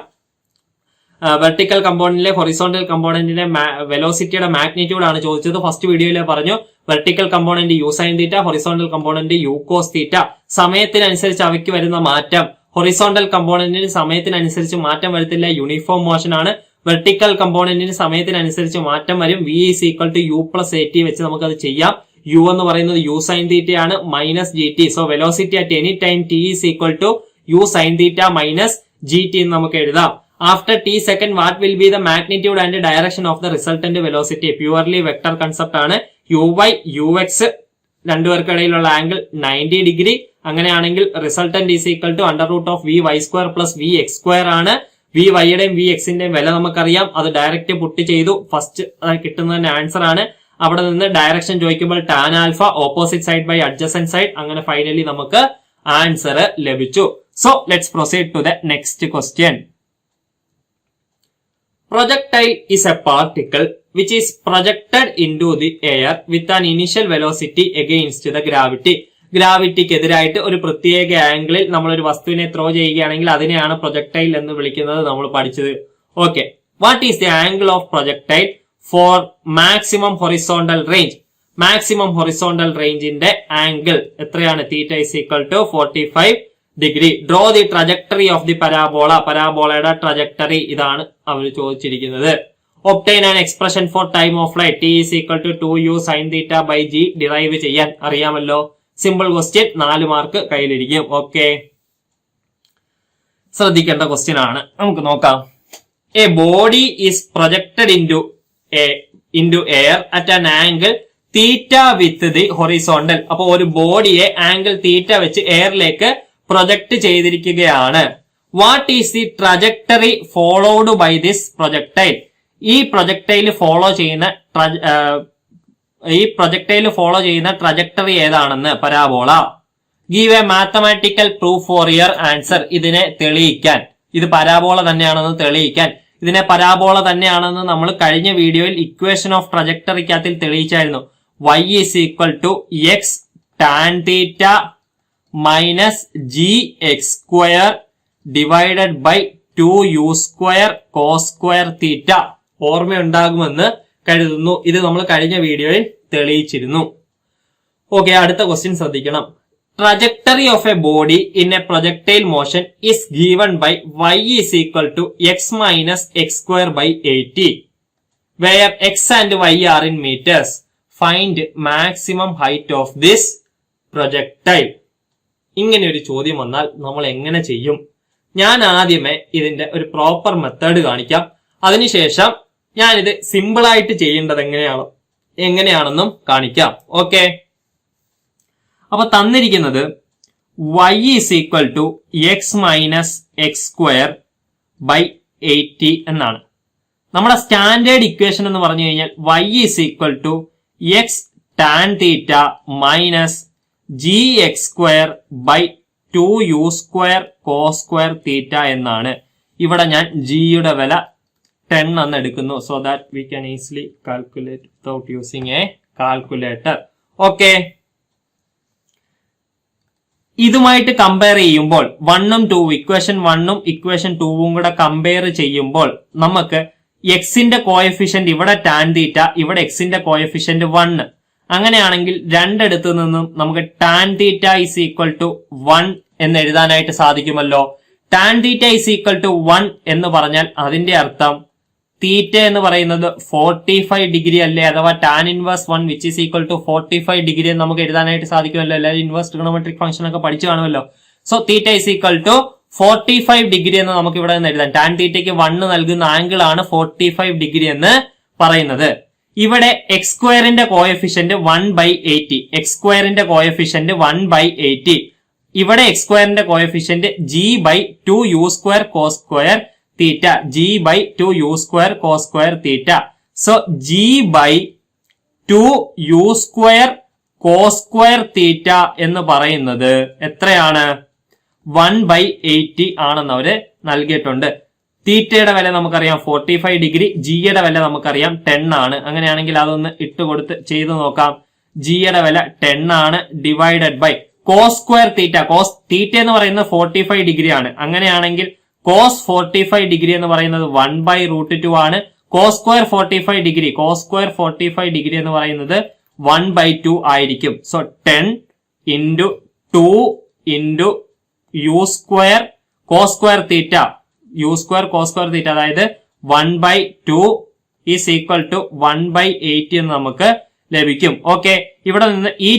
വെർട്ടിക്കൽ കമ്പോണന്റിലെ ഹൊറിസോണ്ടൽ കമ്പോണന്റിന്റെ വെലോസിറ്റിയുടെ മാഗ്നിറ്റ്യൂഡ് ആണ് ചോദിച്ചത്. ഫസ്റ്റ് വീഡിയോയിൽ പറഞ്ഞു vertical component u sine theta, horizontal component u cos theta. സമയത്തിനനുസരിച്ച് അവയ്ക്ക് വരുന്ന മാറ്റം, ഹൊറിസോണ്ടൽ കമ്പോണന്റിന് സമയത്തിനനുസരിച്ച് മാറ്റം വരത്തില്ല, യൂണിഫോം മോഷൻ ആണ്. വെർട്ടിക്കൽ കമ്പോണന്റിന് സമയത്തിനനുസരിച്ച് മാറ്റം വരും. V is equal to u plus a t വെച്ച് നമുക്കത് ചെയ്യാം. യു എന്ന് പറയുന്നത് യു സൈൻ തീറ്റയാണ്, minus G t. So velocity at any time T is equal to u sine theta minus G t എന്ന് നമുക്ക് എഴുതാം. After T second what will be the magnitude and direction of the resultant velocity? Purely vector concept ആണ്. U y u x രണ്ടുപേർക്കിടയിലുള്ള angle 90 degree. അങ്ങനെയാണെങ്കിൽ resultant is equal to under root of v y square plus v x square ആണ്. V വൈയുടെയും v എക്സിന്റെയും വില നമുക്കറിയാം. അത് direct puttu ചെയ്തു. ഫസ്റ്റ് കിട്ടുന്നതിന്റെ ആൻസർ ആണ്. അവിടെ നിന്ന് ഡയറക്ഷൻ ചോദിക്കുമ്പോൾ tan alpha, opposite side by adjacent side. അങ്ങനെ ഫൈനലി നമുക്ക് ആൻസർ ലഭിച്ചു. So let's proceed to the next question. Projectile is a particle which is projected into the air with an initial velocity against the gravity. ഗ്രാവിറ്റിക്ക് എതിരായിട്ട് ഒരു പ്രത്യേക ആംഗിളിൽ നമ്മൾ ഒരു വസ്തുവിനെ ത്രോ ചെയ്യുകയാണെങ്കിൽ അതിനെയാണ് പ്രൊജക്ടൈൽ എന്ന് വിളിക്കുന്നത്, നമ്മൾ പഠിച്ചത്. Okay, what is the angle of projectile for maximum horizontal range? Maximum horizontal റേഞ്ചിന്റെ ആംഗിൾ എത്രയാണ്? Theta is equal to 45 degree. Draw the trajectory of the parabola. പരാബോളയുടെ ട്രജക്ടറി ഇതാണ് അവർ ചോദിച്ചിരിക്കുന്നത്. Obtain an expression for time of flight. T is equal to 2u sin theta by g. Derive ചെയ്യാൻ അറിയാമല്ലോ. Simple question, 4 mark കയ്യിലിരിക്കും. Okay, ശ്രദ്ധിക്കേണ്ട question ആണ്. നമുക്ക് നോക്കാം. A body is projected into air at an angle theta with the horizontal. അപ്പൊ ഒരു ബോഡിയെ ആംഗിൾ തീറ്റ വെച്ച് എയറിലേക്ക് പ്രൊജക്ട് ചെയ്തിരിക്കുകയാണ്. What is the trajectory followed by this projectile? ഈ പ്രൊജക്ടൈൽ ഫോളോ ചെയ്യുന്ന ട്രജക്ടറി ഏതാണെന്ന്? Parabola. Give a mathematical proof for your answer. ഇതിനെ തെളിയിക്കാൻ, ഇത് പരാബോള തന്നെയാണെന്ന് തെളിയിക്കാൻ. ഇതിനെ പരാബോള തന്നെയാണെന്ന് നമ്മൾ കഴിഞ്ഞ വീഡിയോയിൽ ഇക്വേഷൻ ഓഫ് ട്രജക്ടറിക്കകത്തിൽ തെളിയിച്ചായിരുന്നു. y is equal to x tan theta minus g x square divided by 2u square cos square theta. ഓർമ്മയുണ്ടാകുമെന്ന് കരുതുന്നു. ഇത് നമ്മൾ കഴിഞ്ഞ വീഡിയോയിൽ തെളിയിച്ചിരുന്നു. ഓക്കെ, അടുത്ത ക്വസ്റ്റ്യൻ ശ്രദ്ധിക്കണം. Trajectory of a body in a projectile motion is given by y is equal to x minus x square by 80 where x and y are in meters. Find maximum height of this projectile. ഇങ്ങനെ ഒരു ചോദ്യം വന്നാൽ നമ്മൾ എങ്ങനെ ചെയ്യും? ഞാൻ ആദ്യമേ ഇതിന്റെ ഒരു പ്രോപ്പർ മെത്തേഡ് കാണിക്കാം. അതിനുശേഷം ഞാനിത് സിമ്പിൾ ആയിട്ട് ചെയ്യേണ്ടത് എങ്ങനെയാണെന്നും കാണിക്കാം. ഓക്കെ, അപ്പൊ തന്നിരിക്കുന്നത് y is equal to x minus x square by 80 എന്നാണ്. നമ്മുടെ സ്റ്റാൻഡേർഡ് ഇക്വേഷൻ എന്ന് പറഞ്ഞു കഴിഞ്ഞാൽ y is equal to x tan theta minus g x square by 2u square cos square theta എന്നാണ്. ഇവിടെ ഞാൻ ജിയുടെ വില 10 എന്ന് എടുക്കുന്നു. So that we can easily calculate without using a calculator. Okay, ഇതുമായിട്ട് കമ്പയർ ചെയ്യുമ്പോൾ 1ഉം 2 ഇക്വേഷൻ 1ഉം ഇക്വേഷൻ 2ഉം കൂടെ കമ്പയർ ചെയ്യുമ്പോൾ നമുക്ക് എക്സിന്റെ കോഎഫിഷ്യന്റ് ഇവിടെ ടാൻ തീറ്റ, ഇവിടെ എക്സിന്റെ കോഎഫിഷ്യന്റ് 1. അങ്ങനെയാണെങ്കിൽ രണ്ടിടത്തു നിന്നും നമുക്ക് tan theta is equal to 1 എന്ന് എഴുതാനായിട്ട് സാധിക്കുമല്ലോ. Tan theta is equal to 1 എന്ന് പറഞ്ഞാൽ അതിന്റെ അർത്ഥം തീറ്റ എന്ന് പറയുന്നത് 45 ഡിഗ്രി അല്ലേ? അഥവാ tan inverse 1 which is equal to 45 degree എന്ന് നമുക്ക് എഴുതാനായിട്ട് സാധിക്കുമല്ലോ. എല്ലാവരും ഇൻവേഴ്സ് ട്രിഗണോമെട്രിക് ഫംഗ്ഷൻ ഒക്കെ പഠിച്ചു കാണുമല്ലോ. So theta is equal to 45 degree എന്ന് നമുക്ക് ഇവിടെ നിന്ന് എഴുതാം. ടാൻ തീറ്റയ്ക്ക് 1 നൽകുന്ന ആംഗിൾ ആണ് 45 ഡിഗ്രി എന്ന് പറയുന്നത്. ഇവിടെ എക്സ് സ്ക്വയറിന്റെ കോഎഫിഷ്യന്റ് 1/80, എക്സ് സ്ക്വയറിന്റെ കോഎഫിഷ്യന്റ് 1/80. ഇവിടെ എക്സ് സ്ക്വയറിന്റെ coefficient g/2u square cos square theta, g/2u square cos square theta. So g/2u square cos square theta എന്ന് പറയുന്നത് എത്രയാണ്? 1/80 ആണെന്ന് അവര് നൽകിയിട്ടുണ്ട്. തീറ്റയുടെ വില നമുക്കറിയാം 45 ഡിഗ്രി, ജിയുടെ വില നമുക്കറിയാം 10 ആണ്. അങ്ങനെയാണെങ്കിൽ അതൊന്ന് ഇട്ടുകൊടുത്ത് ചെയ്തു നോക്കാം. ജിയുടെ വില 10 ആണ് divided by cos square theta. Cos theta എന്ന് പറയുന്നത് 45 ഡിഗ്രി ആണ്. അങ്ങനെയാണെങ്കിൽ കോസ് 45 ഡിഗ്രി എന്ന് പറയുന്നത് 1/√2 ആണ്. കോസ് സ്ക്വയർ 45 ഡിഗ്രി എന്ന് പറയുന്നത് 1/2 ആയിരിക്കും. So 10 into 2 into u square cos square theta, u square cos square theta അതായത് 1/2 is equal to 1/8 എന്ന് നമുക്ക് ലഭിക്കും. ഓക്കെ, ഇവിടെ നിന്ന് ഈ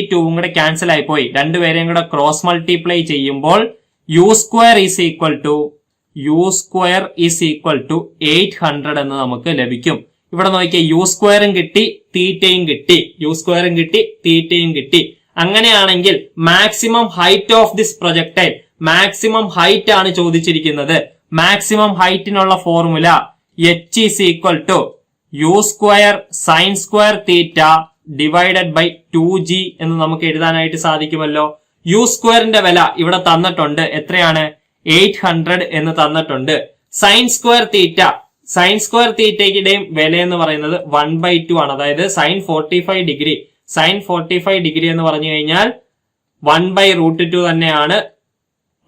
2ഉം കൂടെ ക്യാൻസൽ ആയി പോയി. രണ്ടുപേരെയും കൂടെ ക്രോസ് മൾട്ടിപ്ലൈ ചെയ്യുമ്പോൾ u square is equal to 800 എന്ന് നമുക്ക് ലഭിക്കും. ഇവിടെ നോക്കിയാൽ u സ്ക്വയറും കിട്ടി, തീറ്റയും കിട്ടി. അങ്ങനെയാണെങ്കിൽ maximum height of this projectile, maximum height ആണ് ചോദിച്ചിരിക്കുന്നത്. മാക്സിമം ഹൈറ്റിനുള്ള formula h is equal to u square sin square theta divided by 2g എന്ന് നമുക്ക് എഴുതാനായിട്ട് സാധിക്കുമല്ലോ. u സ്ക്വയറിന്റെ വില ഇവിടെ തന്നിട്ടുണ്ട്. എത്രയാണ്? 800 എന്ന് തന്നിട്ടുണ്ട്. സൈൻ സ്ക്വയർ തീറ്റയുടെയും വില എന്ന് പറയുന്നത് 1/2 ആണ്. അതായത് സൈൻ 45 ഡിഗ്രി എന്ന് പറഞ്ഞു കഴിഞ്ഞാൽ 1/√2 തന്നെയാണ്.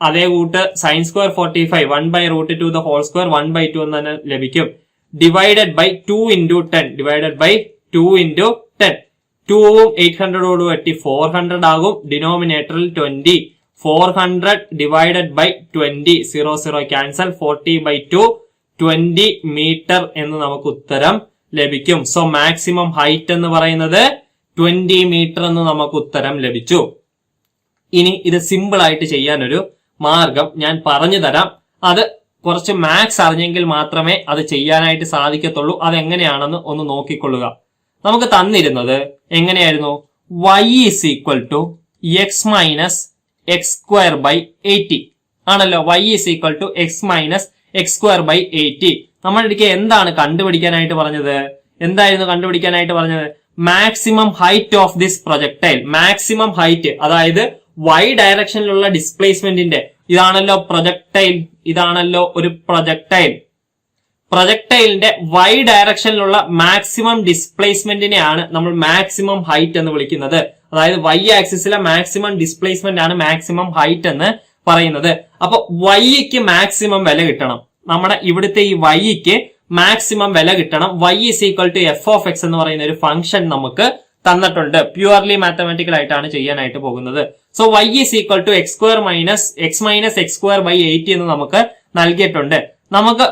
അതേ കൂട്ട് sine square 45 1/√2 the whole square 1/2 എന്ന് തന്നെ ലഭിക്കും. ഡിവൈഡഡ് ബൈ 2 into 10 2ഉം 800ഓട് വെട്ടി 400 ആകും. ഡിനോമിനേറ്ററിൽ 20. 400 ഡിവൈഡഡ് ബൈ 20 0 ക്യാൻസൽ 40/2 20 മീറ്റർ എന്ന് നമുക്ക് ഉത്തരം ലഭിക്കും. സോ മാക്സിമം ഹൈറ്റ് എന്ന് പറയുന്നത് 20 മീറ്റർ എന്ന് നമുക്ക് ഉത്തരം ലഭിച്ചു. ഇനി ഇത് സിമ്പിൾ ആയിട്ട് ചെയ്യാനൊരു മാർഗം ഞാൻ പറഞ്ഞു തരാം. അത് കുറച്ച് മാത്സ് അറിഞ്ഞെങ്കിൽ മാത്രമേ അത് ചെയ്യാനായിട്ട് സാധിക്കത്തുള്ളൂ. അതെങ്ങനെയാണെന്ന് ഒന്ന് നോക്കിക്കൊള്ളുക. നമുക്ക് തന്നിരുന്നത് എങ്ങനെയായിരുന്നു? y is equal to x minus x square by 80 ആണല്ലോ. y is equal to x minus x square by 80. നമ്മളിടയ്ക്ക് എന്താണ് കണ്ടുപിടിക്കാനായിട്ട് പറഞ്ഞത്? Maximum height of this projectile. Maximum height അതായത് y ഡയറക്ഷനിലുള്ള ഡിസ്പ്ലേസ്മെന്റിന്റെ, ഇതാണല്ലോ ഒരു പ്രൊജക്ടൈലിന്റെ y ഡയറക്ഷനിലുള്ള മാക്സിമം ഡിസ്പ്ലേസ്മെന്റിനെയാണ് നമ്മൾ മാക്സിമം ഹൈറ്റ് എന്ന് വിളിക്കുന്നത്. അതായത് y ആക്സിസിലെ മാക്സിമം ഡിസ്പ്ലേസ്മെന്റ് ആണ് മാക്സിമം ഹൈറ്റ് എന്ന് പറയുന്നത്. അപ്പൊ yക്ക് മാക്സിമം വില കിട്ടണം. നമ്മുടെ ഇവിടുത്തെ ഈ yക്ക് മാക്സിമം വില കിട്ടണം. y is equal to f of x എന്ന് പറയുന്ന ഒരു ഫംഗ്ഷൻ നമുക്ക് തന്നിട്ടുണ്ട്. പ്യുവർലി മാത്തമാറ്റിക്കൽ ആയിട്ടാണ് ചെയ്യാനായിട്ട് പോകുന്നത്. So y is equal to x minus x square by 80 എന്ന് നമുക്ക് നൽകിയിട്ടുണ്ട്. നമുക്ക്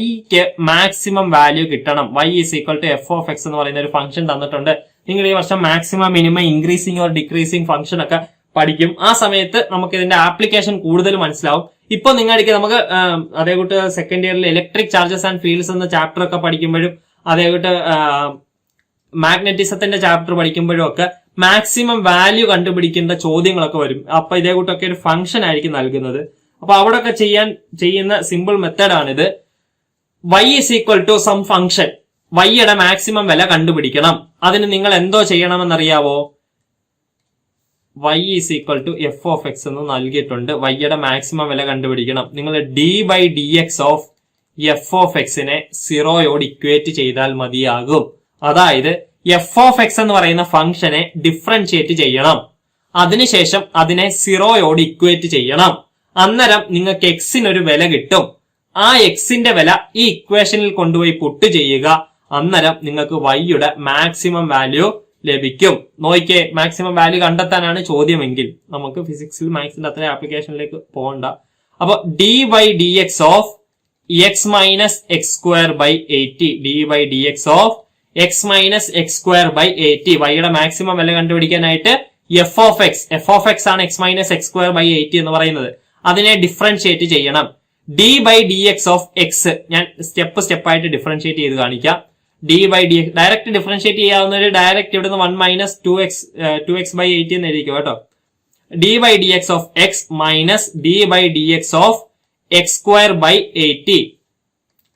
yക്ക് മാക്സിമം വാല്യൂ കിട്ടണം. y is equal to f of x എന്ന് പറയുന്ന ഒരു ഫംഗ്ഷൻ തന്നിട്ടുണ്ട്. നിങ്ങൾ ഈ വർഷം maximum minimum increasing or decreasing function ഒക്കെ പഠിക്കും. ആ സമയത്ത് നമുക്ക് ഇതിന്റെ ആപ്ലിക്കേഷൻ കൂടുതൽ മനസ്സിലാവും. ഇപ്പൊ നിങ്ങൾക്ക് നമുക്ക് അതേകൂട്ട് സെക്കൻഡ് ഇയറിൽ ഇലക്ട്രിക് ചാർജസ് ആൻഡ് ഫീൽഡ്സ് എന്ന ചാപ്റ്റർ ഒക്കെ പഠിക്കുമ്പോഴും അതേകൂട്ട് മാഗ്നറ്റിസത്തിന്റെ ചാപ്റ്റർ പഠിക്കുമ്പോഴും ഒക്കെ മാക്സിമം വാല്യൂ കണ്ടുപിടിക്കേണ്ട ചോദ്യങ്ങളൊക്കെ വരും. അപ്പൊ ഇതേകൂട്ടൊക്കെ ഒരു ഫംഗ്ഷൻ ആയിരിക്കും നൽകുന്നത്. അപ്പൊ അവിടെ ഒക്കെ ചെയ്യുന്ന സിമ്പിൾ മെത്തേഡാണിത്. y is equal to some function, yയുടെ മാക്സിമം വില കണ്ടുപിടിക്കണം. അതിന് നിങ്ങൾ എന്തോ ചെയ്യണമെന്നറിയാവോ? y is equal to f of x എന്ന് നൽകിയിട്ടുണ്ട്. yയുടെ മാക്സിമം വില കണ്ടുപിടിക്കണം. നിങ്ങൾ d/dx of f of x നെ 0യോട് ഇക്വേറ്റ് ചെയ്താൽ മതിയാകും. അതായത് f of x എന്ന് പറയുന്ന ഫംഗ്ഷനെ ഡിഫറൻഷിയേറ്റ് ചെയ്യണം. അതിനുശേഷം അതിനെ 0യോട് ഇക്വേറ്റ് ചെയ്യണം. അന്നേരം നിങ്ങൾക്ക് എക്സിനൊരു വില കിട്ടും. ആ എക്സിന്റെ വില ഈ ഇക്വേഷനിൽ കൊണ്ടുപോയി പുട്ട് ചെയ്യുക. അന്നേരം നിങ്ങൾക്ക് yയുടെ മാക്സിമം വാല്യൂ ലഭിക്കും. നോക്കിയേ, മാക്സിമം വാല്യൂ കണ്ടെത്താനാണ് ചോദ്യമെങ്കിൽ നമുക്ക് ഫിസിക്സിൽ മാത്സിന്റെ അത്ര ആപ്ലിക്കേഷനിലേക്ക് പോകണ്ട. അപ്പൊ d/dx of x minus x square by 80 d/dx of x minus x square by 80 yയുടെ മാക്സിമം വില കണ്ടുപിടിക്കാനായിട്ട് f of x ആണ് x minus x square by 80 എന്ന് പറയുന്നത്. അതിനെ ഡിഫറൻഷിയേറ്റ് ചെയ്യണം. d/dx ഓഫ് x ഞാൻ സ്റ്റെപ്പായിട്ട് ഡിഫറൻഷിയേറ്റ് ചെയ്ത് കാണിക്കാം. d/dx ഡയറക്റ്റ് ഡിഫറൻഷിയേറ്റ് ചെയ്യാവുന്നവര് ഡയറക്റ്റ് ഇവിടുന്ന് 1 മൈനസ് 2x ബൈ 80 എന്ന് എഴുതിക്കും കേട്ടോ. d/dx of x minus d/dx of x square by 80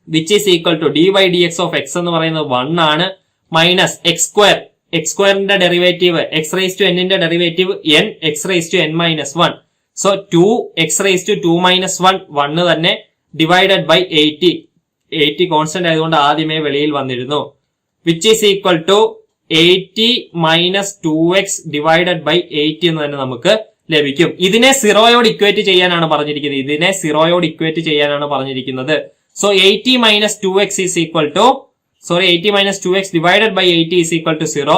which is equal to d/dx of x എന്ന് പറയുന്നത് 1 ആണ്, മൈനസ് എക്സ് സ്ക്വയറിന്റെ derivative x raise to n ന്റെ derivative n x raise to n minus 1. So 2x raise to 2 minus 1 തന്നെ divided by 80 constant ആയതുകൊണ്ട് ആദ്യമേ വെളിയിൽ വന്നിരുന്നു. Which is equal to 80 minus 2x divided by 80 എന്ന് തന്നെ നമുക്ക് ലഭിക്കും. ഇതിനെ സീറോയോട് ഇക്വേറ്റ് ചെയ്യാനാണ് പറഞ്ഞിരിക്കുന്നത്. So 80 minus 2x is equal to 80 minus 2x divided by 80 is equal to 0,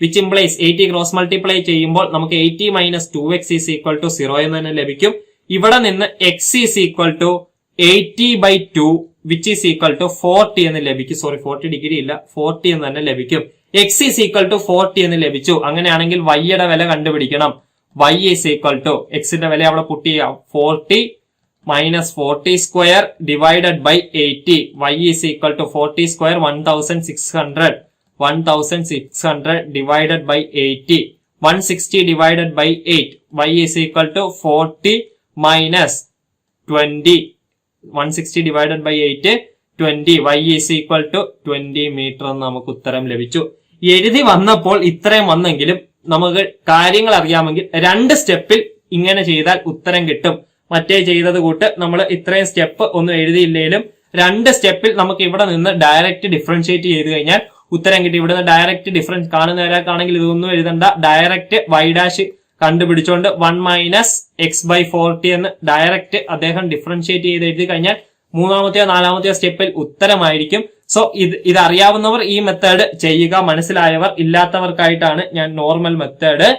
which implies 80 cross multiply ചെയ്യുമ്പോൾ നമുക്ക് 80 minus 2x is equal to 0 എന്ന് തന്നെ ലഭിക്കും. ഇവിടെ നിന്ന് x is equal to 80 by 2 which is equal to 40 എന്ന് ലഭിക്കും. 40 degree ഇല്ല, 40 എന്ന് തന്നെ ലഭിക്കും. x is equal to 40 എന്ന് ലഭിച്ചു. അങ്ങനെയാണെങ്കിൽ y യുടെ വില കണ്ടുപിടിക്കണം. y is equal to x ന്റെ വില അവിടെ പുട്ട് ചെയ്യാം. 40 minus 40 square divided by 80. y is equal to 40 square 1600 divided by 80. 160 divided by 8. y is equal to 40 minus 20. 160 divided by 8 20. y is equal to 20 meter എന്ന് നമുക്ക് ഉത്തരം ലഭിച്ചു. എഴുതി വന്നപ്പോൾ ഇത്രയും വന്നെങ്കിലും നമുക്ക് കാര്യങ്ങൾ അറിയാമെങ്കിൽ 2 സ്റ്റെപ്പിൽ ഇങ്ങനെ ചെയ്താൽ ഉത്തരം കിട്ടും. മറ്റേ ചെയ്തത് കൂട്ട് നമ്മൾ ഇത്രയും സ്റ്റെപ്പ് ഒന്നും എഴുതിയില്ലെങ്കിലും 2 സ്റ്റെപ്പിൽ നമുക്ക് ഇവിടെ നിന്ന് ഡയറക്റ്റ് ഡിഫറൻഷിയേറ്റ് ചെയ്ത് കഴിഞ്ഞാൽ ഉത്തരം കിട്ടി. ഇവിടെ നിന്ന് ഡയറക്റ്റ് ഡിഫറൻസ് കാണുന്ന ഒരാൾക്കാണെങ്കിൽ ഇതൊന്നും എഴുതണ്ട, ഡയറക്റ്റ് y ഡാഷ് കണ്ടുപിടിച്ചുകൊണ്ട് 1 minus x by 40 എന്ന് ഡയറക്റ്റ് അദ്ദേഹം ഡിഫറൻഷിയേറ്റ് ചെയ്ത് എഴുതി കഴിഞ്ഞാൽ 3-ാമത്തെയോ 4-ാമത്തെയോ സ്റ്റെപ്പിൽ ഉത്തരമായിരിക്കും. സോ ഇത് അറിയാവുന്നവർ ഈ മെത്തേഡ് ചെയ്യുക, മനസ്സിലായവർ ഇല്ലാത്തവർക്കായിട്ടാണ് ഞാൻ നോർമൽ മെത്തേഡ്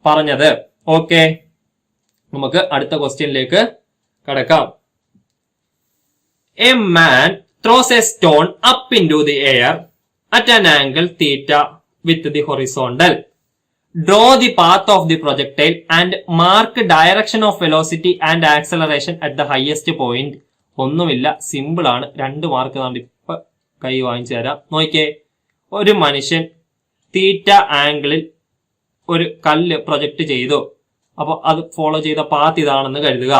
പറഞ്ഞത്. ഓക്കെ, നമുക്ക് അടുത്ത ക്വസ്റ്റ്യനിലേക്ക് കടക്കാം. A man throws a stone up into the air at an angle theta with the horizontal. Draw the path of the projectile and mark direction of velocity and acceleration at the highest point. ഒന്നുമില്ല, simple ആണ്. 2 mark നാം ഇപ്പൊ കൈ വാങ്ങിച്ചു തരാം. നോക്കിയേ, ഒരു മനുഷ്യൻ തീറ്റ ആംഗിളിൽ ഒരു കല്ല് പ്രൊജക്ട് ചെയ്തു. അപ്പൊ അത് ഫോളോ ചെയ്ത പാത്ത് ഇതാണെന്ന് കരുതുക.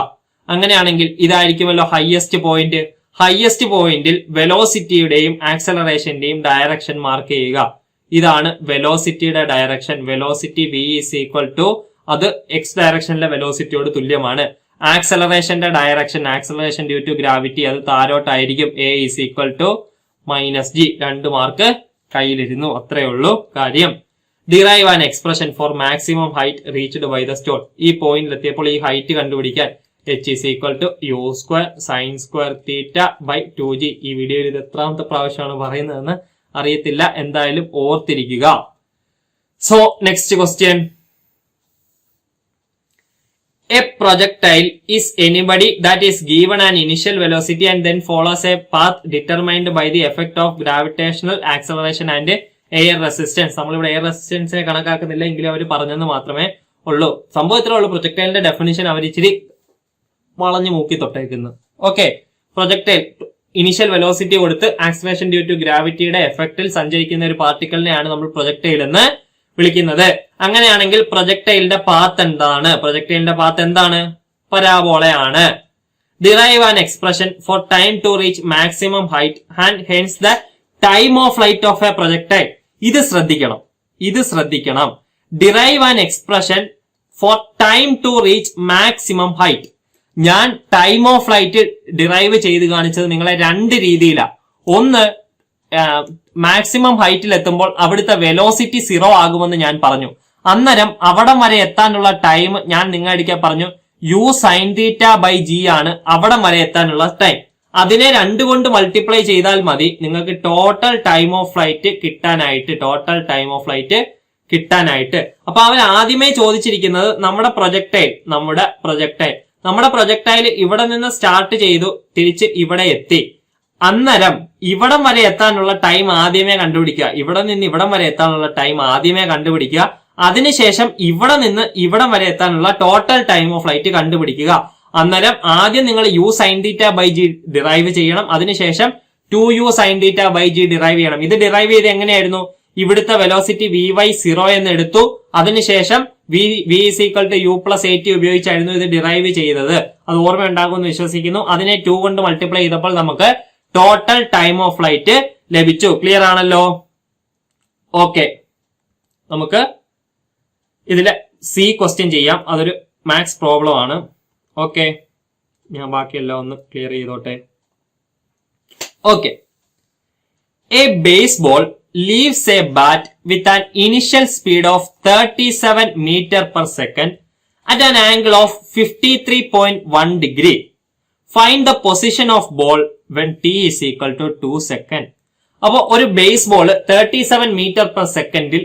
അങ്ങനെയാണെങ്കിൽ ഇതായിരിക്കുമല്ലോ ഹയസ്റ്റ് പോയിന്റ്. ഹയസ്റ്റ് പോയിന്റിൽ വെലോസിറ്റിയുടെയും ആക്സലറേഷന്റെയും ഡയറക്ഷൻ മാർക്ക് ചെയ്യുക. ഇതാണ് വെലോസിറ്റിയുടെ direction. Velocity v is equal to, അത് എക്സ് ഡയറക്ഷനിലെ വെലോസിറ്റിയോട് തുല്യമാണ്. ആക്സലറേഷന്റെ direction, acceleration due to gravity, അത് താരോട്ടായിരിക്കും. a is equal to -g. 2 mark കയ്യിലിരുന്നു. അത്രയേ ഉള്ളൂ കാര്യം. Derive an expression for maximum height reached by the stone. ഈ പോയിന്റിൽ എത്തിയപ്പോൾ ഈ ഹൈറ്റ് കണ്ടുപിടിക്കാൻ h is equal to u square sin square theta by 2g. ഈ വീഡിയോയിൽ ഇത് എത്രാമത്തെ പ്രാവശ്യമാണ് പറയുന്നതെന്ന് അറിയത്തില്ല, എന്തായാലും ഓർത്തിരിക്കുക. So next question. A projectile is anybody that is given an initial velocity and then follows a path determined by the effect of gravitational acceleration and air resistance. നമ്മളിവിടെ എയർ റെസിസ്റ്റൻസിനെ കണക്കാക്കുന്നില്ല, എങ്കിലും അവർ പറഞ്ഞെന്ന് മാത്രമേ ഉള്ളൂ. സംഭവം ഇത്രേ ഉള്ളൂ. പ്രൊജക്ടൈലിന്റെ ഡെഫിനിഷൻ അവർ ഇച്ചിരി വളഞ്ഞു മൂക്കി തൊട്ടേക്കുന്നു. ഓക്കെ, പ്രൊജക്ടൈൽ ഇനിഷ്യൽ വെലോസിറ്റി കൊടുത്ത് ആക്സലറേഷൻ ഡ്യൂ ടു ഗ്രാവിറ്റിയുടെ എഫക്റ്റിൽ സഞ്ചരിക്കുന്ന ഒരു പാർട്ടിക്കിളിനെയാണ് നമ്മൾ പ്രൊജക്ടൈൽ എന്ന് വിളിക്കുന്നത്. അങ്ങനെയാണെങ്കിൽ പ്രൊജക്ടൈലിന്റെ പാത്ത് എന്താണ്? പ്രൊജക്ടൈലിന്റെ പാത്ത് എന്താണ്? പരാബോളയാണ്. Derive an expression for time to reach maximum height and hence the time of flight of a projectile. ഇത് ശ്രദ്ധിക്കണം. Derive an expression for time to reach maximum height. ഞാൻ ടൈം ഓഫ് ഫ്ലൈറ്റ് ഡിറൈവ് ചെയ്ത് കാണിച്ചത് നിങ്ങളെ 2 രീതിയിലാണ്. ഒന്ന്, maximum ഹൈറ്റിൽ എത്തുമ്പോൾ അവിടുത്തെ വെലോസിറ്റി 0 ആകുമെന്ന് ഞാൻ പറഞ്ഞു. അന്നേരം അവിടം വരെ എത്താനുള്ള ടൈം ഞാൻ നിങ്ങളടിക്കാൻ പറഞ്ഞു u sin theta by g ആണ് അവിടം വരെ എത്താനുള്ള ടൈം. അതിനെ 2 കൊണ്ട് മൾട്ടിപ്ലൈ ചെയ്താൽ മതി നിങ്ങൾക്ക് ടോട്ടൽ ടൈം ഓഫ് ഫ്ലൈറ്റ് കിട്ടാനായിട്ട്. അപ്പൊ അവൻ ആദ്യമേ ചോദിച്ചിരിക്കുന്നത് നമ്മുടെ പ്രൊജക്ടൈൽ ഇവിടെ നിന്ന് സ്റ്റാർട്ട് ചെയ്തു തിരിച്ച് ഇവിടെ എത്തി. അന്നേരം ഇവിടം വരെ എത്താനുള്ള ടൈം ആദ്യമേ കണ്ടുപിടിക്കുക. ഇവിടെ നിന്ന് ഇവിടം വരെ എത്താനുള്ള ടൈം ആദ്യമേ കണ്ടുപിടിക്കുക. അതിനുശേഷം ഇവിടെ നിന്ന് ഇവിടം വരെ എത്താനുള്ള ടോട്ടൽ ടൈം ഓഫ് ഫ്ലൈറ്റ് കണ്ടുപിടിക്കുക. അന്നേരം ആദ്യം നിങ്ങൾ u sin theta by g derive ചെയ്യണം. അതിനുശേഷം 2u sin theta by g derive ചെയ്യണം. ഇത് ഡിറൈവ് ചെയ്ത് എങ്ങനെയായിരുന്നു? ഇവിടുത്തെ വെലോസിറ്റി vy 0 എന്ന് എടുത്തു. അതിനുശേഷം v is equal to u plus 80 ഉപയോഗിച്ചായിരുന്നു ഇത് ഡിറൈവ് ചെയ്തത്. അത് ഓർമ്മ ഉണ്ടാകുമെന്ന് വിശ്വസിക്കുന്നു. അതിനെ 2 കൊണ്ട് മൾട്ടിപ്ലൈ ചെയ്തപ്പോൾ നമുക്ക് ടോട്ടൽ ടൈം ഓഫ് ഫ്ലൈറ്റ് ലഭിച്ചു. ക്ലിയർ ആണല്ലോ? ഓക്കെ, നമുക്ക് ഇതിലെ സി ക്വസ്റ്റ്യൻ ചെയ്യാം. അതൊരു മാത്സ് പ്രോബ്ലം ആണ്. ഓക്കെ, ഞാൻ ബാക്കിയെല്ലാം ഒന്ന് ക്ലിയർ ചെയ്തോട്ടെ. Okay, A baseball leaves a bat with an initial speed of 37 meter per second at an angle of 53.1 degree. Find the position of ball when t is equal to 2 second. അപ്പോ ഒരു base ball 37 meter per സെക്കൻഡിൽ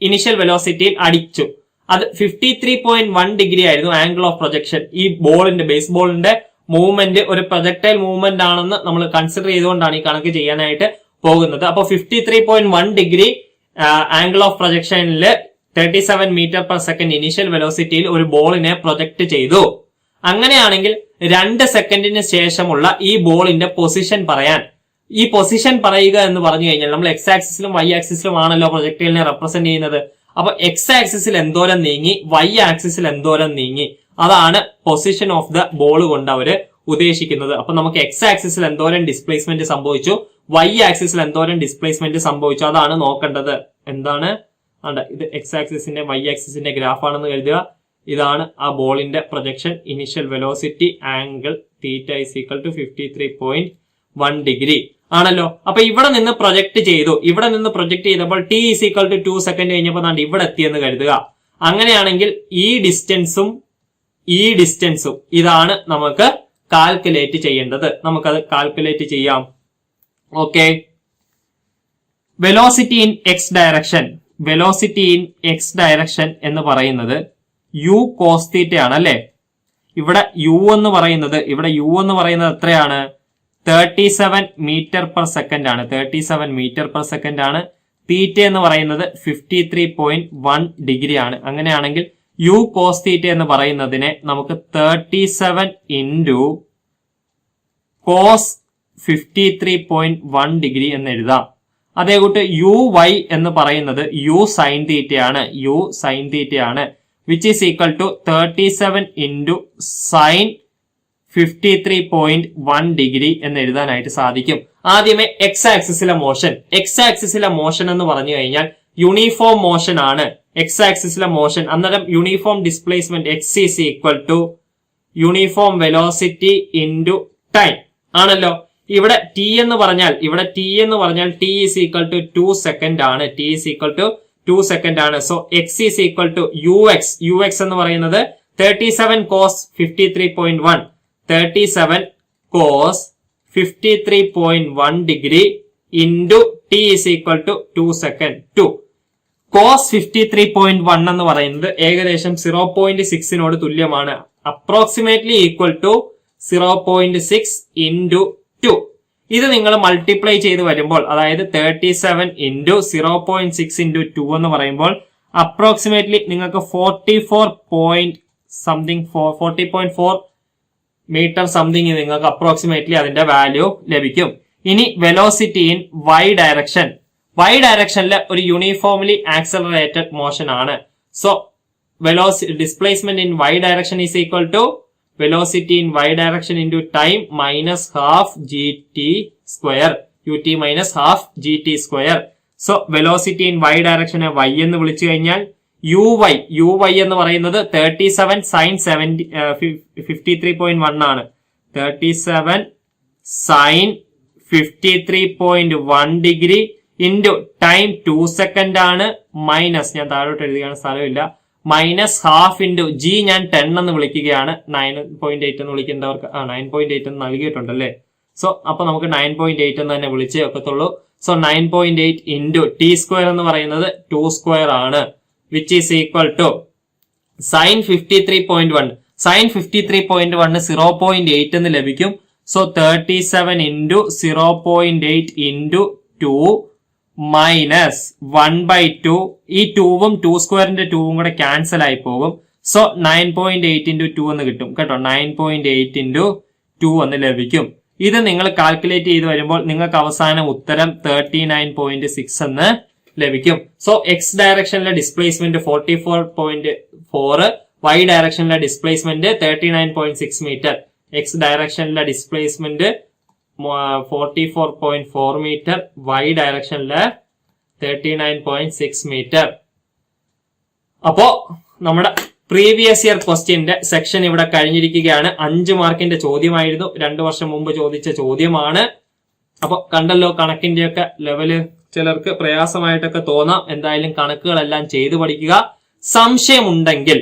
initial വെലോസിറ്റിയിൽ അടിച്ചു. അത് 53.1 degree ആയിരുന്നു angle of projection. ഈ ബോളിന്റെ base ബോളിന്റെ movement ഒരു projectile movement ആണെന്ന് നമ്മൾ കൺസിഡർ ചെയ്തുകൊണ്ടാണ് ഈ കണക്ക് ചെയ്യാനായിട്ട് പോകുന്നത്. അപ്പൊ 53.1 ഡിഗ്രി ആംഗിൾ ഓഫ് പ്രൊജക്ഷനിൽ 37 മീറ്റർ പെർ സെക്കൻഡ് ഇനീഷ്യൽ വെലോസിറ്റിയിൽ ഒരു ബോളിനെ പ്രൊജക്ട് ചെയ്തു. അങ്ങനെയാണെങ്കിൽ 2 സെക്കൻഡിന് ശേഷമുള്ള ഈ ബോളിന്റെ പൊസിഷൻ പറയാൻ, ഈ പൊസിഷൻ പറയുക എന്ന് പറഞ്ഞു കഴിഞ്ഞാൽ നമ്മൾ എക്സ് ആക്സിസിലും വൈ ആക്സിസിലും ആണല്ലോ പ്രൊജക്ടൈലിനെ റെപ്രസെന്റ് ചെയ്യുന്നത്. അപ്പൊ എക്സ് ആക്സിസിൽ എന്തോരം നീങ്ങി, വൈ ആക്സിസിൽ എന്തോരം നീങ്ങി, അതാണ് പൊസിഷൻ ഓഫ് ദ ബോൾ കൊണ്ട് അവര് ഉദ്ദേശിക്കുന്നത്. അപ്പൊ നമുക്ക് എക്സ് ആക്സിസിൽ എന്തോരം ഡിസ്പ്ലേസ്മെന്റ് സംഭവിച്ചു, വൈ ആക്സിസിൽ എന്തോരം ഡിസ്പ്ലേസ്മെന്റ് സംഭവിച്ചു, അതാണ് നോക്കേണ്ടത്. എന്താണ് ഇത് എക്സ് ആക്സിസിന്റെ വൈ ആക്സിസിന്റെ ഗ്രാഫ് ആണെന്ന് കരുതുക. ഇതാണ് ആ ബോളിന്റെ projection. Initial velocity angle theta is equal to 53.1 degree ആണല്ലോ. അപ്പൊ ഇവിടെ നിന്ന് പ്രൊജക്ട് ചെയ്തു. ഇവിടെ നിന്ന് പ്രൊജക്ട് ചെയ്തപ്പോൾ t is equal to 2 second കഴിഞ്ഞപ്പോൾ ഇവിടെ എത്തിയെന്ന് കരുതുക. അങ്ങനെയാണെങ്കിൽ ഈ ഡിസ്റ്റൻസും ഇതാണ് നമുക്ക് കാൽക്കുലേറ്റ് ചെയ്യേണ്ടത്. നമുക്കത് കാൽക്കുലേറ്റ് ചെയ്യാം. Okay, velocity in X direction. Velocity in X direction എന്ന് പറയുന്നത് u cos θ ആണ് അല്ലെ. ഇവിടെ u എന്ന് പറയുന്നത് എത്രയാണ്? 37 മീറ്റർ പെർ സെക്കൻഡ് ആണ്. 37 മീറ്റർ പെർ സെക്കൻഡ് ആണ്. തീറ്റ എന്ന് പറയുന്നത് 53.1 ഡിഗ്രി ആണ്. അങ്ങനെയാണെങ്കിൽ u cos θ എന്ന് പറയുന്നതിനെ നമുക്ക് 37 ഇൻറ്റു cos 53.1 ഡിഗ്രി എന്ന് എഴുതാം. അതേകൂട്ട് uy എന്ന് പറയുന്നത് u sin θ ആണ്. which is equal to 37 into sin 53.1 degree എന്ന് എഴുതാനായിട്ട് സാധിക്കും. ആദ്യമേ എക്സ് ആക്സിസിലെ മോഷൻ എന്ന് പറഞ്ഞു കഴിഞ്ഞാൽ യൂണിഫോം മോഷൻ ആണ്. എക്സ് ആക്സിസിലെ മോഷൻ അന്നേരം uniform displacement x is equal to uniform velocity into time ആണല്ലോ. ഇവിടെ t എന്ന് പറഞ്ഞാൽ t is equal to 2 second ആണ്. t is equal to 2 second ആണ്. So x is equal to ux എന്ന് പറയുന്നത് 37 cos 53.1 37 cos 53.1 degree into t is equal to 2 second. 2 cos 53.1 എന്ന് പറയുന്നത് ഏകദേശം 0.6 തുല്യമാണ്. Approximately equal to 0.6 into 2. ഇത് നിങ്ങൾ മൾട്ടിപ്ലൈ ചെയ്ത് വരുമ്പോൾ, അതായത് 37 ഇൻറ്റു 0.6 ഇൻറ്റു 2 എന്ന് പറയുമ്പോൾ അപ്രോക്സിമേറ്റ്ലി നിങ്ങൾക്ക് 40.4 മീറ്റർ സംതിങ് നിങ്ങൾക്ക് അപ്രോക്സിമേറ്റ്ലി അതിന്റെ വാല്യൂ ലഭിക്കും. ഇനി വെലോസിറ്റി ഇൻ വൈ ഡയറക്ഷനിൽ ഒരു യൂണിഫോംലി ആക്സലറേറ്റഡ് മോഷൻ ആണ്. So displacement in Y direction is equal to velocity in y direction into time minus half gt square, ut minus half gt square. So velocity in y direction y എന്ന് വിളിച്ചു കഴിഞ്ഞാൽ uy എന്ന് പറയുന്നത് 37 sin 53.1 ആണ്. 37 sin 53.1 degree into time 2 second ആണ്. Minus, ഞാൻ താഴോട്ട് എഴുതുകയാണ്, സ്ഥലമില്ല, മൈനസ് ഹാഫ് ഇൻറ്റു ജി ഞാൻ 10 എന്ന് വിളിക്കുകയാണ്. 9.8 എന്ന് വിളിക്കേണ്ടവർക്ക് 9.8 എന്ന് നൽകിയിട്ടുണ്ടല്ലേ. സോ അപ്പൊ നമുക്ക് 9.8 എന്ന് തന്നെ വിളിച്ചേ ഒക്കത്തുള്ളൂ. സോ 9.8 ഇൻറ്റു ടി സ്ക്വയർ എന്ന് പറയുന്നത് 2 സ്ക്വയർ ആണ്. Which is equal to sine 53.1 0.8 എന്ന് ലഭിക്കും. So 37 into 0.8 into 2 minus 1/2. ഈ 2ഉം 2 സ്ക്വയറിന്റെ 2ഉം കൂടെ ക്യാൻസൽ ആയി പോകും. സോ 9.8 ഇൻറ്റു 2 എന്ന് കിട്ടും കേട്ടോ. 9.8 ഇൻറ്റു 2 എന്ന് ലഭിക്കും. ഇത് നിങ്ങൾ കാൽക്കുലേറ്റ് ചെയ്ത് വരുമ്പോൾ നിങ്ങൾക്ക് അവസാനം ഉത്തരം 39.6 എന്ന് ലഭിക്കും. സോ എക്സ് ഡയറക്ഷനിലെ ഡിസ്പ്ലേസ്മെന്റ് 44.4, വൈ ഡയറക്ഷനിലെ ഡിസ്പ്ലേസ്മെന്റ് 39.6 മീറ്റർ. എക്സ് ഡയറക്ഷനിലെ ഡിസ്പ്ലേസ്മെന്റ് 44.4 മീറ്റർ, വൈ ഡയറക്ഷനില് 39.6 മീറ്റർ. അപ്പോ നമ്മുടെ പ്രീവിയസ് ഇയർ ക്വസ്റ്റ്യന്റെ സെക്ഷൻ ഇവിടെ കഴിഞ്ഞിരിക്കുകയാണ്. 5 മാർക്കിന്റെ ചോദ്യമായിരുന്നു. 2 വർഷം മുമ്പ് ചോദിച്ച ചോദ്യമാണ്. അപ്പൊ കണ്ടല്ലോ, കണക്കിന്റെയൊക്കെ ലെവല് ചിലർക്ക് പ്രയാസമായിട്ടൊക്കെ തോന്നാം. എന്തായാലും കണക്കുകളെല്ലാം ചെയ്തു പഠിക്കുക. സംശയമുണ്ടെങ്കിൽ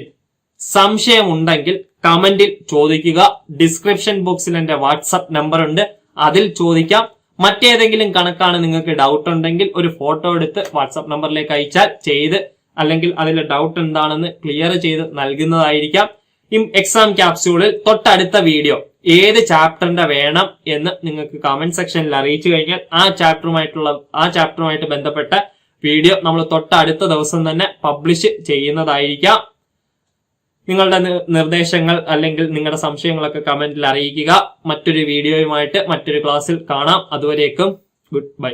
സംശയമുണ്ടെങ്കിൽ കമന്റിൽ ചോദിക്കുക. ഡിസ്ക്രിപ്ഷൻ ബോക്സിൽ എന്റെ വാട്സപ്പ് നമ്പർ ഉണ്ട്, അതിൽ ചോദിക്കാം. മറ്റേതെങ്കിലും കണക്കാണ് നിങ്ങൾക്ക് ഡൗട്ട് ഉണ്ടെങ്കിൽ ഒരു ഫോട്ടോ എടുത്ത് വാട്സപ്പ് നമ്പറിലേക്ക് അയച്ചാൽ ചെയ്ത്, അല്ലെങ്കിൽ അതിലെ ഡൗട്ട് എന്താണെന്ന് ക്ലിയർ ചെയ്ത് നൽകുന്നതായിരിക്കാം. ഈ എക്സാം ക്യാപ്സ്യൂളിൽ തൊട്ടടുത്ത വീഡിയോ ഏത് ചാപ്റ്ററിന്റെ വേണം എന്ന് നിങ്ങൾക്ക് കമന്റ് സെക്ഷനിൽ അറിയിച്ചു കഴിഞ്ഞാൽ ആ ചാപ്റ്ററുമായിട്ട് ബന്ധപ്പെട്ട വീഡിയോ നമ്മൾ തൊട്ടടുത്ത ദിവസം തന്നെ പബ്ലിഷ് ചെയ്യുന്നതായിരിക്കാം. നിങ്ങളുടെ നിർദ്ദേശങ്ങൾ അല്ലെങ്കിൽ നിങ്ങളുടെ സംശയങ്ങളൊക്കെ കമന്റിൽ അറിയിക്കുക. മറ്റൊരു വീഡിയോയുമായിട്ട് മറ്റൊരു ക്ലാസ്സിൽ കാണാം. അതുവരേക്കും ഗുഡ് ബൈ.